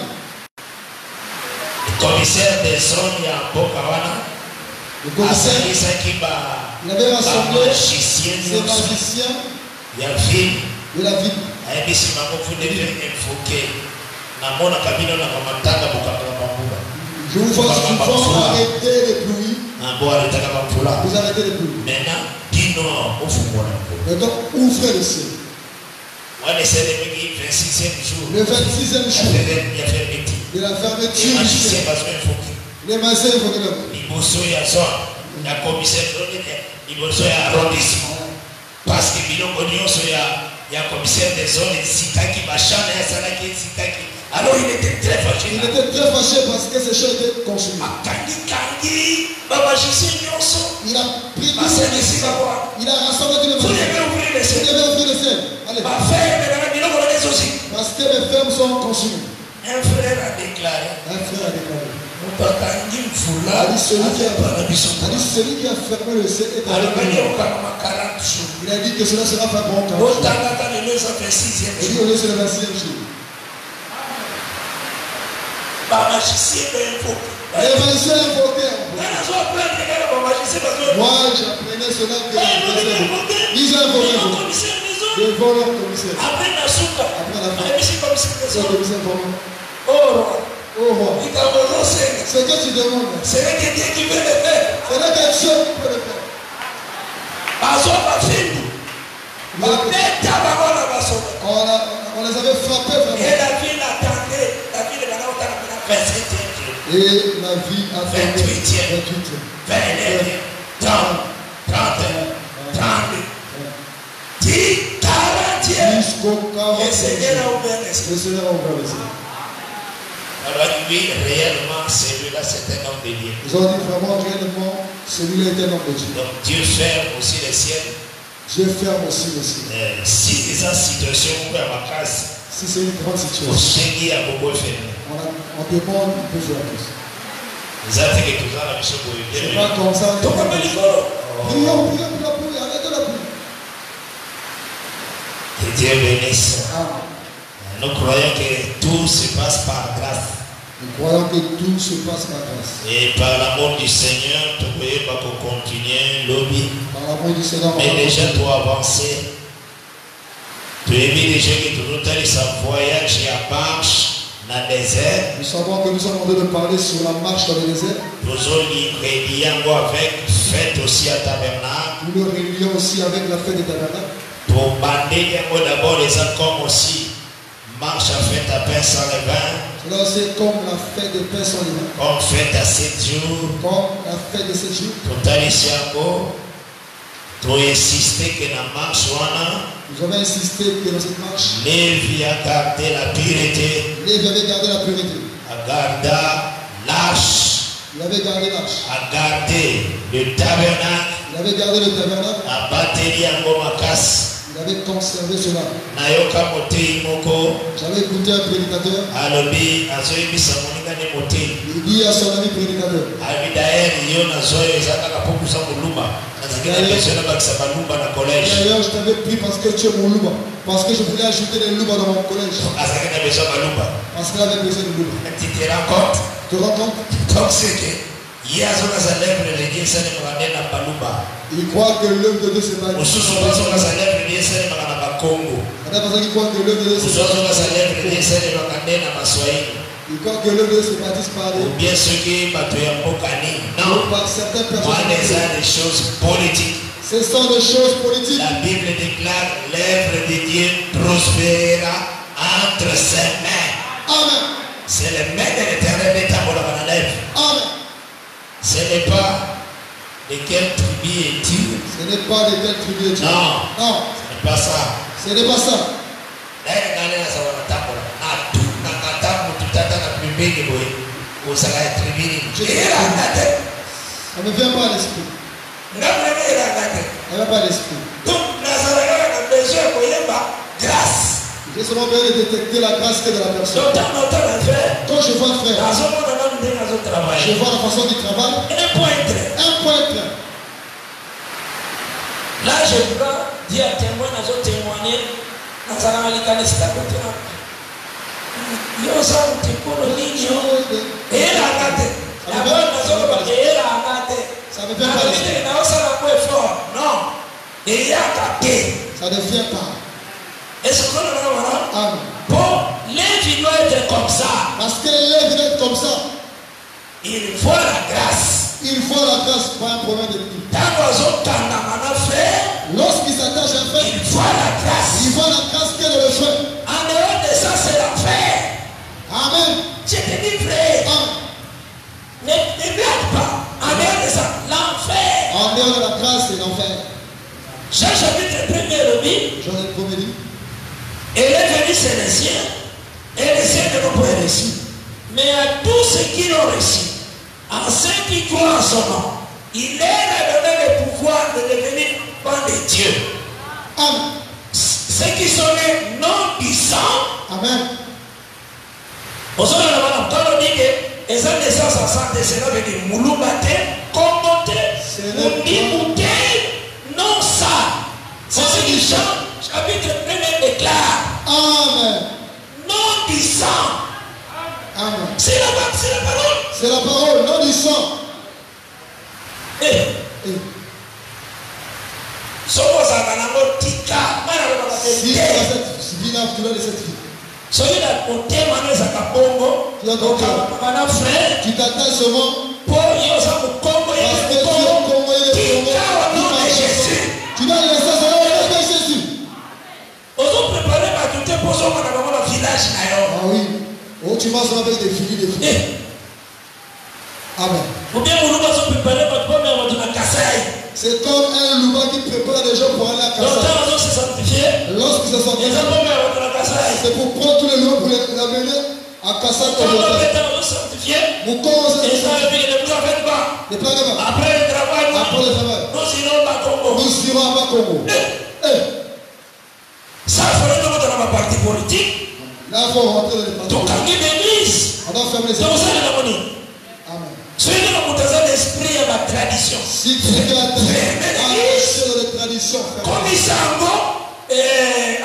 Le commissaire des zones, il y a un beau kawana. Le commissaire, il avait rassemblé ces magiciens. Il y a ville. De la ville. Je vous vois souvent arrêter les pluies. Vous arrêtez les pluies. Maintenant, dis-nous. Maintenant, ouvrez le ciel. Le 26e jour. Le 26e jour. De la fermeture du ciel. Les magiciens vont de l'homme. La commissaire de arrondissement. Parce que il y a commissaire des zones, alors il était très fâché. Il était très fâché parce que ces choses étaient consumées. Il a pris il a rassemblé tous les magiciens. Il devait ouvrir le ciel. Allez. Parce que les fermes sont consumées. Un frère a déclaré. A dit celui qui a fermé le ciel est allé. Il a dit que cela sera fait pendant 40 jours. Il dit au lieu c'est le 26e jour. Les magiciens invoqués. Moi j'apprenais cela que ils ont invoqué devant leur commissaire. Après la fin, le commissaire vraiment. Oh roi. Ce que tu demandes, c'est que Dieu qui veut le faire. C'est là que Dieu peut le faire. On les avait frappés vraiment. Et la ville attendait. La ville est 27e jour. Et la vie a fait 28e. 29e. 30. 10, 40e. Jusqu'au 40e. Le Seigneur a ouvert les cieux. Le Seigneur a ouvert les cieux. Alors lui, réellement, celui-là, c'est un homme de Dieu. Ils ont dit vraiment réellement, celui-là est un homme de Dieu. Donc Dieu ferme aussi les ciels. Dieu ferme aussi les ciels. Si les situations ou à ma classe, si c'est une grande situation, on demande, on peut faire plus. C'est pas comme ça. Prions, arrêtez la pluie. Que Dieu bénisse. Nous croyons que tout se passe par grâce. Nous croyons que tout se passe par grâce. Et par l'amour du Seigneur, tu peux pas continuer lobby. Par l'amour du Seigneur. Mais déjà, tu as avancé. Tu as vu déjà que tu nous as dit ça voyage et à marche dans le désert. Nous savons que nous sommes en train de parler sur la marche dans le désert. Nous relions avec fête aussi à tabernacle. Nous le relions aussi avec la fête des tabernacles. Pour bander d'abord les hommes comme aussi marche à fête à pain sans levain. Cela c'est comme la fête de pain sans levain. Comme fête à 7 jours. Comme la fête de 7 jours. Pour aller ici encore. Pour insister que la marche nous avons insisté que dans cette marche, Lévi a gardé la pureté. Lévi avait gardé la pureté. A gardé l'arche. Il avait gardé l'arche. A gardé le tabernacle. Il avait gardé le tabernacle. A battu en gomakas. Il avait conservé cela. J'avais écouté un prédicateur. Il dit à son ami prédicateur. D'ailleurs, je t'avais pris parce que tu es mon louba. Parce que je voulais ajouter des loubas dans mon collège. Parce qu'il avait besoin de louba. Tu te rends compte? Tu te rends compte? Donc c'est que il croit que l'œuvre de Dieu se bâtit. Il croit que l'œuvre de Dieu se bâtisse par les... Ou bien ceux qui non, par certaines personnes. Moi, des choses politiques. Ce sont des choses politiques. La Bible déclare l'œuvre de Dieu prospérera entre ses mains. Amen. C'est les mains de l'Éternel qui t'envoient dans la lèvre. Amen. Ce n'est pas de quelle tribu es-tu? Ce n'est pas de quelle tribu es-tu? Non. Non. Ce n'est pas ça. Ce n'est pas ça. Ça ne vient pas à l'esprit. Ça ne vient pas à l'esprit. Donc, grâce. J'ai seulement besoin de détecter la grâce que de la personne. Quand je vois un frère, je vois la façon qu'il travaille. Un pointre. Là, je dois dire à témoin, témoigner. Ça ne vient pas à l'esprit. Non. Ça ne vient pas. Est-ce que Amen. Bon, Lévi doit être comme ça. Parce que Lévi doit être comme ça. Il voit la grâce. Il voit la grâce, pas un problème de prix. Lorsqu'il s'attache à un frère, il voit la grâce. Il voit la grâce qu'est dans le frère. En dehors de ça, c'est l'enfer. Amen. Je te dis vrai. Ne blague pas. En dehors de ça, l'enfer. En dehors de la grâce, c'est l'enfer. Jean chapitre 1er, Jean le premier dit. Et est venu c'est les siens. Et les siens ne l'ont pas reçu. Mais à tous ceux qui l'ont reçu, à ceux qui croient en son nom, il leur a donné le pouvoir de devenir enfants de Dieu. Amen. Ceux qui sont nés non du sang. Amen. Quand on dit que les hommes de sang en santé, cela veut dire mouloubate, combote, moudimoute, non ça. C'est ce qui chante. Chapitre 1 déclare. Amen. Non du sang. Amen. C'est la parole. C'est la parole, non du sang. Si tu t'attends seulement parce que tu es congolais, tu dois laisser ça au nom de Jésus. Ah oui. Oh, tu vas seulement avec des filles, des filles. Amen. C'est comme un louba qui prépare les gens pour aller à Kassai. Lorsqu'ils se sont sanctifiés, c'est pour prendre tous les loups pour les amener Après le travail, nous irons à Congo. Ça ferait de votre parti politique. Là, il faut rentrer dans les donc, on l'église. On doit fermer les églises. Amen. Si tu as l'esprit à la tradition, si tu as la tradition, comme il s'en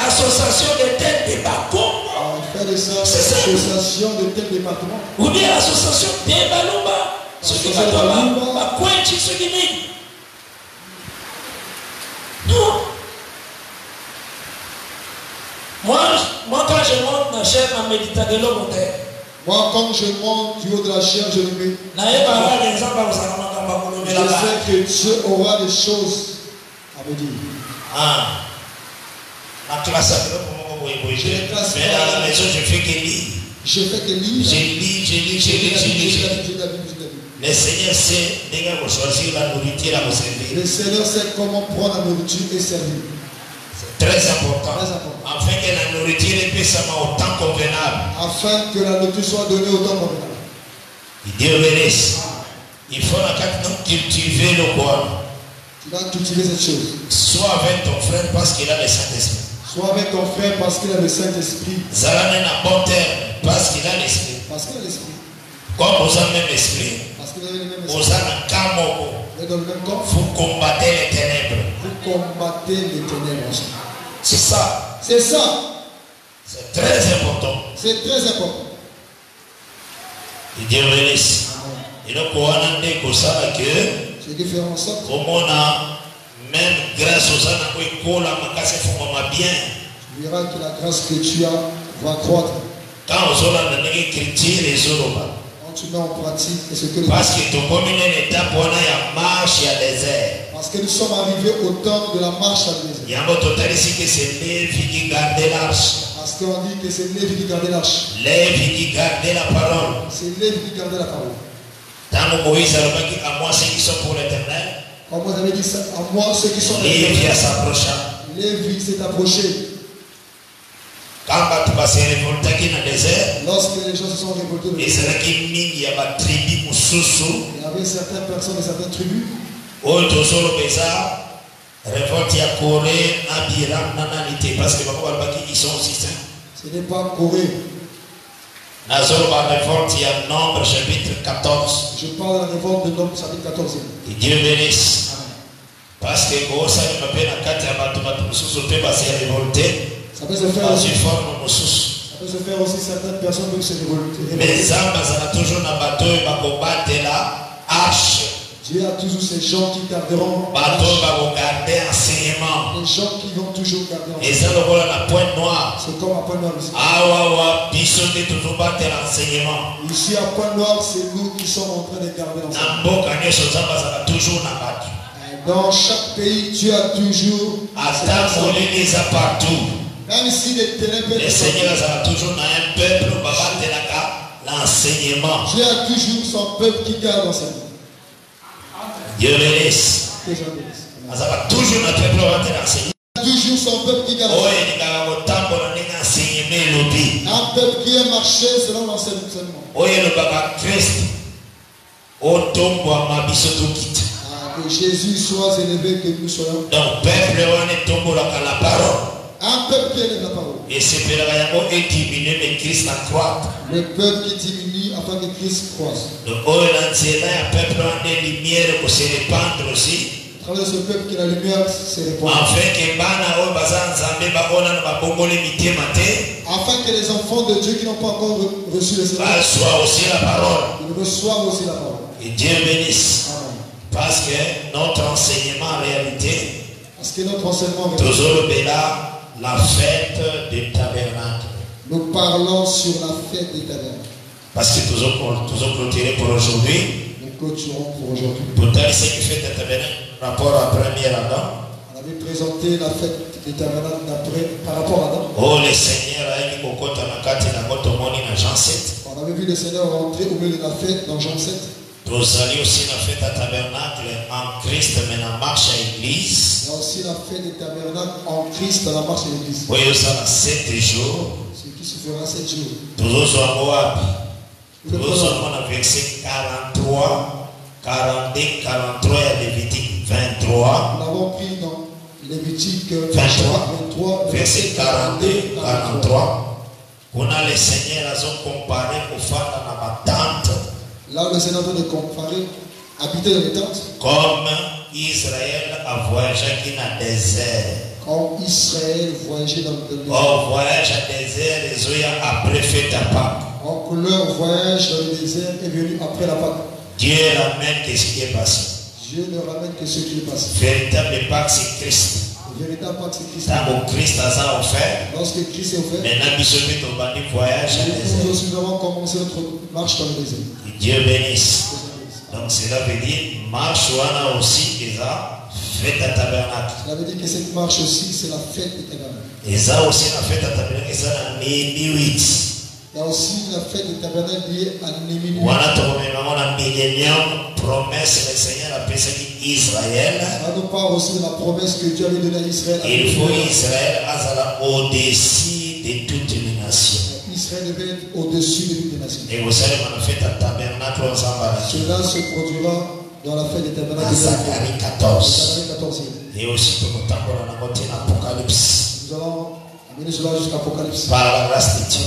association de tel département. Faire de ça, association de tel département. Ou bien association de Balumba. Ce qui va tomber, quoi est-ce qui non. Moi, quand je monte ma chair, ma méditation de l'homme. Moi, quand je monte du haut de la chair, je le mets. Je sais que Dieu aura des choses à me dire. La classe mais à la maison, je fais que lire. Je fais que lire. Je lis. Le Seigneur sait choisir la nourriture à vous servir. Le Seigneur sait comment prendre la nourriture et servir. C'est très important. Afin que la nourriture puisse être au temps convenable. Afin que la nourriture soit donnée au temps convenable. Dieu bénisse. Il faut cultiver le corps. Tu dois cultiver cette chose. Soit avec ton frère parce qu'il a le Saint-Esprit. Soit avec ton frère parce qu'il a le Saint-Esprit. Zalane na bon terme parce qu'il a l'esprit. Parce qu'il a l'esprit. Comme vous avez le même esprit. Parce que vous avez le même esprit. Vous avez un camp. Vous êtes dans le même camp. Vous combattez les ténèbres. Vous combattez les ténèbres ensemble. C'est ça. C'est ça. C'est très important. C'est très important. Et Dieu bénisse. Et donc, on a dit que ça que. C'est différent ça. Comme on a. Même grâce aux ânes, bien. Tu verras que la grâce que tu as va croître. Quand on a écrit les autres. Quand tu mets en pratique, c'est ce que parce que ton commune est étape où il y a marche, il y a désert. Parce que nous sommes arrivés au temps de la marche à désert. Il y a un total ici que c'est Lévi qui gardait l'arche. Parce qu'on dit que c'est Lévi qui gardait l'arche. Lévi qui gardait la parole. C'est Lévi qui gardait la parole. Dans Moïse a dit à moi ceux qui sont pour l'éternel. Comme vous avez dit ça, à moi ceux qui sont Lévi s'approcha. Lévi s'est approché. Quand tu vas se révolter dans le désert, lorsque les gens se sont révoltés, il y avait certaines personnes de certaines tribus. Révolte à Corée, Abiram, Nananité, parce que ils sont aussi saints. Ce n'est pas Corée. Nazor va révolte, il y a Nombre chapitre 14. Je parle de la révolte de Nombre chapitre 14. Et Dieu bénisse. Parce que quand ça me fait la carte à se révolter. Ça peut se faire aussi. Ça peut se faire aussi, certaines personnes peuvent se révolter. Mais les âmes sont toujours dans le bateau et combattre la hache. Dieu a toujours ces gens qui garderont. Bateau va garder enseignement. Les gens qui vont toujours garder enseignement. Et ça le voit la pointe noire. C'est comme à Pointe Noire ici. Bisonner toujours battre l'enseignement. Ici à Pointe Noire, c'est nous qui sommes en train de garder l'enseignement. Dans chaque pays, Dieu a toujours. Les a partout. Même si les ténèbres. Le Seigneur a toujours dans un peuple l'enseignement. Dieu a toujours son peuple qui garde l'enseignement. Dieu bénisse. Toujours notre peuple l'enseignement. Toujours son peuple qui garde l'enseignement. Un peuple qui a marché selon l'enseignement. Que Jésus soit élevé, que nous soyons. Donc, peuple, on est tombé la parole. Un peuple qui élève la parole. Et c'est pour est diminué, mais Christ en croît. Le peuple qui diminue afin que Christ croisse. Donc, on est un peuple en des lumières pour se répandre aussi. À travers ce peuple qui la lumière se répand. Afin que les enfants de Dieu qui n'ont pas encore reçu le Seigneur soient aussi la parole. Ils reçoivent aussi la parole. Et Dieu bénisse. Amen. Parce que notre enseignement en réalité, toujours la fête des tabernacles. Nous parlons sur la fête des tabernacles. Parce que toujours clôturé pour aujourd'hui. Nous clôturons pour aujourd'hui. Pourtant, c'est qui fait des tabernacles rapport à premier Adam. On avait présenté la fête des tabernacles par rapport à Adam. Oh, le Seigneur a dit qu'on compte dans Jean 7. On avait vu le Seigneur rentrer au milieu de la fête dans Jean 7. Nous allions aussi la fête à tabernacle en Christ, mais la marche à l'église. Il y a aussi la fête des tabernacles en Christ, dans la marche à l'église. Oui, ça a 7 jours. Ceux qui suffira 7 jours. Toujours dans le verset 43, 42, 43 et Lévitique 23. Nous l'avons pris dans Lévitique 23, verset 42, 43. On a le Seigneur comparé au phare dans ma tente. Là, le Seigneur veut comparer, habiter dans les tentes. Comme Israël a voyagé dans le désert. Comme Israël voyageait dans le désert. Oh, voyage à désert, les oeufs après fête à Pâques. Donc leur voyage dans le désert est venu après la Pâque. Dieu ramène ce qui est passé. Dieu ne ramène que ce qui est passé. Véritable Pâques, c'est Christ. Le véritable Pâques, c'est Christ. Tant que Christ a offert. Lorsque Christ est offert. Maintenant, nous voyage à désert. Nous avons commencé notre marche dans le désert. Que Dieu bénisse. Donc cela veut dire marche wana aussi eza fête à tabernacle. Cela veut dire que cette marche aussi c'est la fête du tabernacle. Eza aussi la fête à tabernacle eza na Néhémie 8. Il y a aussi la fête du tabernacle liée à Néhémie 8. Wana tokomema na millénium promesse le Seigneur a pensé Israël. Ça nous parle aussi de la promesse que Dieu avait donnée à Israël. Il faut Israël azala au-dessus de toutes les nations. Israël devait être au-dessus de toutes les nations. Et vous savez, on a fait un tabernacle ensemble. Cela se produira dans la fête des tabernacles. Zacharie 14. 14. Et aussi, pour le temps qu'on a noté l'Apocalypse. Nous allons amener cela jusqu'à l'Apocalypse. Par la grâce de Dieu.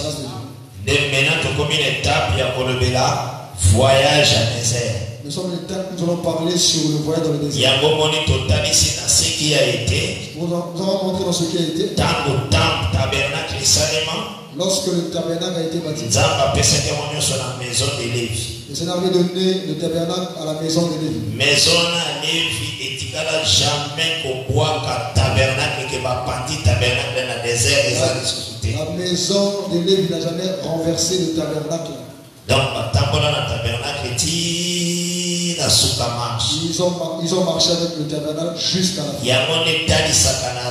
Maintenant, comme une étape, il y a Kolobela, voyage à désert. Nous sommes l'étape où nous allons parler sur le voyage dans le désert. Il y a un moment total ici dans ce qui a été. Nous allons montrer dans ce qui a été. Tant au temple, tabernacle, Salema. Lorsque le tabernacle a été bâti, le Seigneur avait donné le tabernacle à la maison de Lévi. Maison de Lévi et jamais qu'au bois tabernacle qui va partir tabernacle dans le désert des années. La maison de Lévi n'a jamais renversé le tabernacle. Donc, dans le tabernacle, ils ont marché avec le tabernacle jusqu'à la fin. Il y a mon état de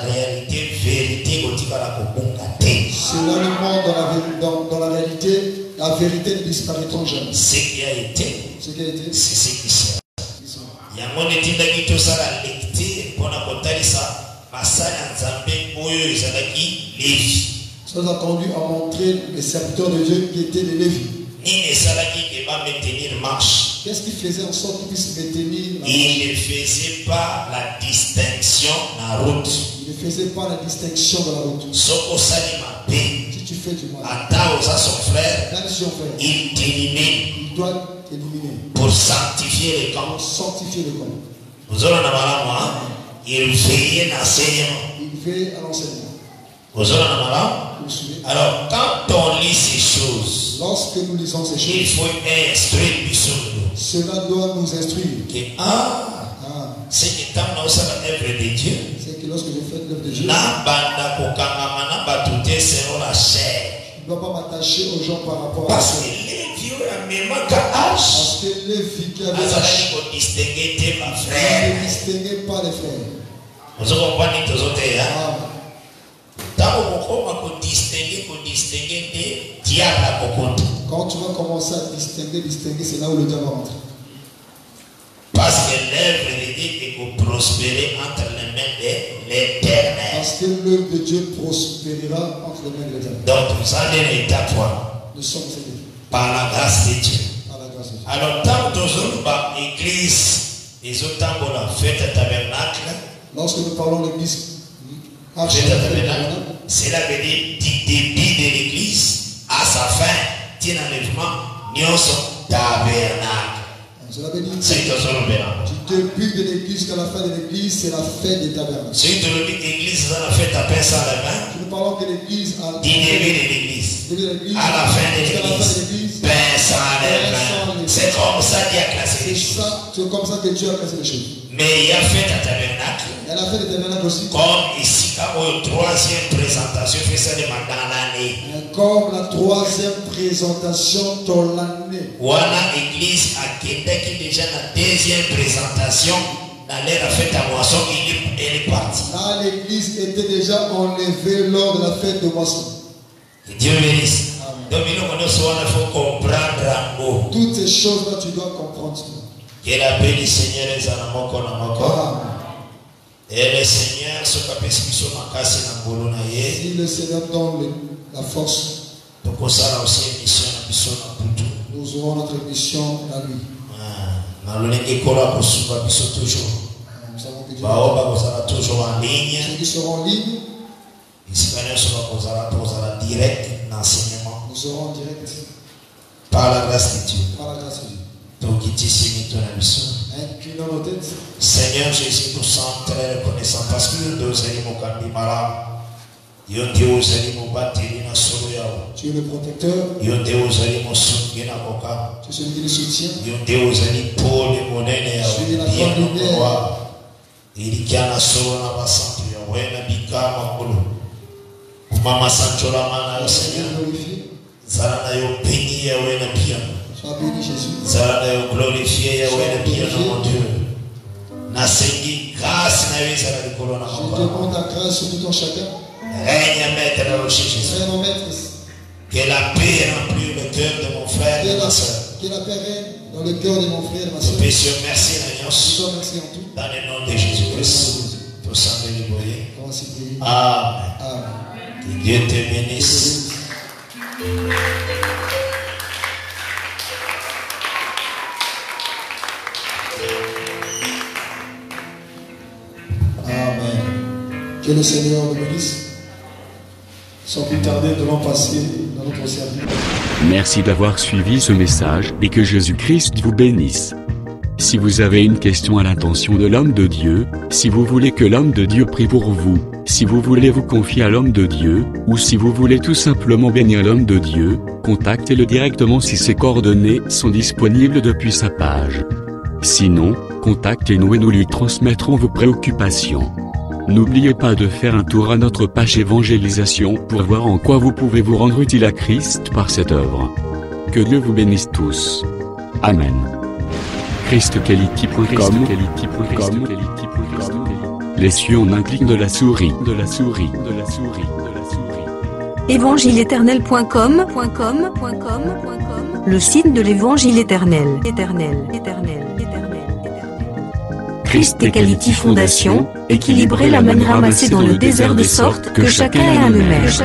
réalité, vérité, c'est là le monde dans la réalité, la vérité ne disparaîtra jamais. Ce qui a été, c'est ce qui sera. Il y a mon état de tout ça, la lecture, pour la compter ça, Masala Nzambe, Oyo, Izalaki, Lévi. Ça nous a conduit à montrer les serviteurs de Dieu qui étaient des Lévi. Qu'est-ce qui faisait en sorte qu'ils puissent maintenir la marche? Il ne faisait pas la distinction dans la route. Il ne faisait pas la distinction dans la route. Si tu fais du mal, son frère, même si on fait, il t'élimine. Il doit t'éliminer pour sanctifier les camps. Pour sanctifier les camps. Vous aurez il veillait à l'enseignement. Il veille à l'enseignement. Vous aurez alors, quand on lit ces choses, lorsque nous lisons ces choses, il faut instruire. Cela doit nous instruire. C'est que tant nous sommes l'œuvre de Dieu. C'est que lorsque je fais l'œuvre de Dieu, je ne dois pas m'attacher aux gens par rapport à ça. Parce que les filles qui avaient l'âge ne distinguaient pas les frères. Vous comprenez tous autres, hein? Quand tu vas commencer à distinguer, c'est là où le diable va rentrer. Parce que l'œuvre de Dieu est prospérer entre les mains de l'Éternel. Parce que l'œuvre de Dieu prospérera entre les mains de l'Éternel. Donc vous allez l'état toi. Nous sommes aidés. Par la grâce de Dieu. Par la grâce de Dieu. Alors tant que nous sommes l'église, les autres temps pour la fête tabernacle. Lorsque nous parlons de l'église, cela veut dire du début de l'église à sa fin, tient enlèvement, nous sommes tabernacle. Cela veut dire du début de l'église jusqu'à la fin de l'église, c'est la fête des tabernacles. Si tu le dis l'église, c'est la fête à pain sans levain. Nous parlons que l'église du début de l'église à la fin de l'église, pain sans levain. C'est comme ça qu'il a classé les choses. C'est comme ça que Dieu a classé les choses. Mais il y a fête à tabernacle. Il y a la fête des tabernacles aussi. Comme ici, quand troisième présentation, fait ça de dans l'année. Comme la troisième présentation dans l'année. Voilà l'église à Québec qui déjà la deuxième présentation. Dans l'air à fête à moisson, elle est partie. Là, l'église était déjà enlevée lors de la fête de moisson. Que Dieu bénisse. Donc, il faut comprendre. Toutes ces choses-là, tu dois comprendre. Que la paix du Seigneur est à la moko na moko. Et le Seigneur, ce qu'appelle ce qui sont en casse na bolona ye. Si le Seigneur donne la force, Nous aurons notre émission la nuit. Nous avons toujours en ligne. Ceux qui seront en ligne, direct l'enseignement. Nous serons en direct. Par la grâce de Dieu. Par la grâce de Dieu. Donc, inclinons nos têtes. Seigneur Jésus, nous sommes très reconnaissants parce que nous sommes tu es le protecteur. Tu es celui qui nous soutient. Tu es la grande lumière. Sois béni, Jésus. Sois glorifié, mon Dieu. Je demande la grâce sur tout ton chacun. Règne maître Jésus. Que la paix remplit le cœur de mon frère et de ma soeur. Que la paix règne dans le cœur de mon frère et de ma soeur. Merci en tout. Dans le nom de Jésus-Christ. Tout ça me libérer. Amen. Que Dieu te bénisse. Amen. Que le Seigneur nous bénisse. Sans plus tarder, nous allons passer dans notre service. Merci d'avoir suivi ce message et que Jésus-Christ vous bénisse. Si vous avez une question à l'intention de l'homme de Dieu, si vous voulez que l'homme de Dieu prie pour vous, si vous voulez vous confier à l'homme de Dieu, ou si vous voulez tout simplement bénir l'homme de Dieu, contactez-le directement si ses coordonnées sont disponibles depuis sa page. Sinon, contactez-nous et nous lui transmettrons vos préoccupations. N'oubliez pas de faire un tour à notre page évangélisation pour voir en quoi vous pouvez vous rendre utile à Christ par cette œuvre. Que Dieu vous bénisse tous. Amen. ChristQuality.com. Les cieux en un clic de la souris. Évangile-éternel.com. Le site de l'Évangile éternel. Christ et Quality Fondation, équilibrer la manne ramassée dans le désert de sorte que chacun ait un maître.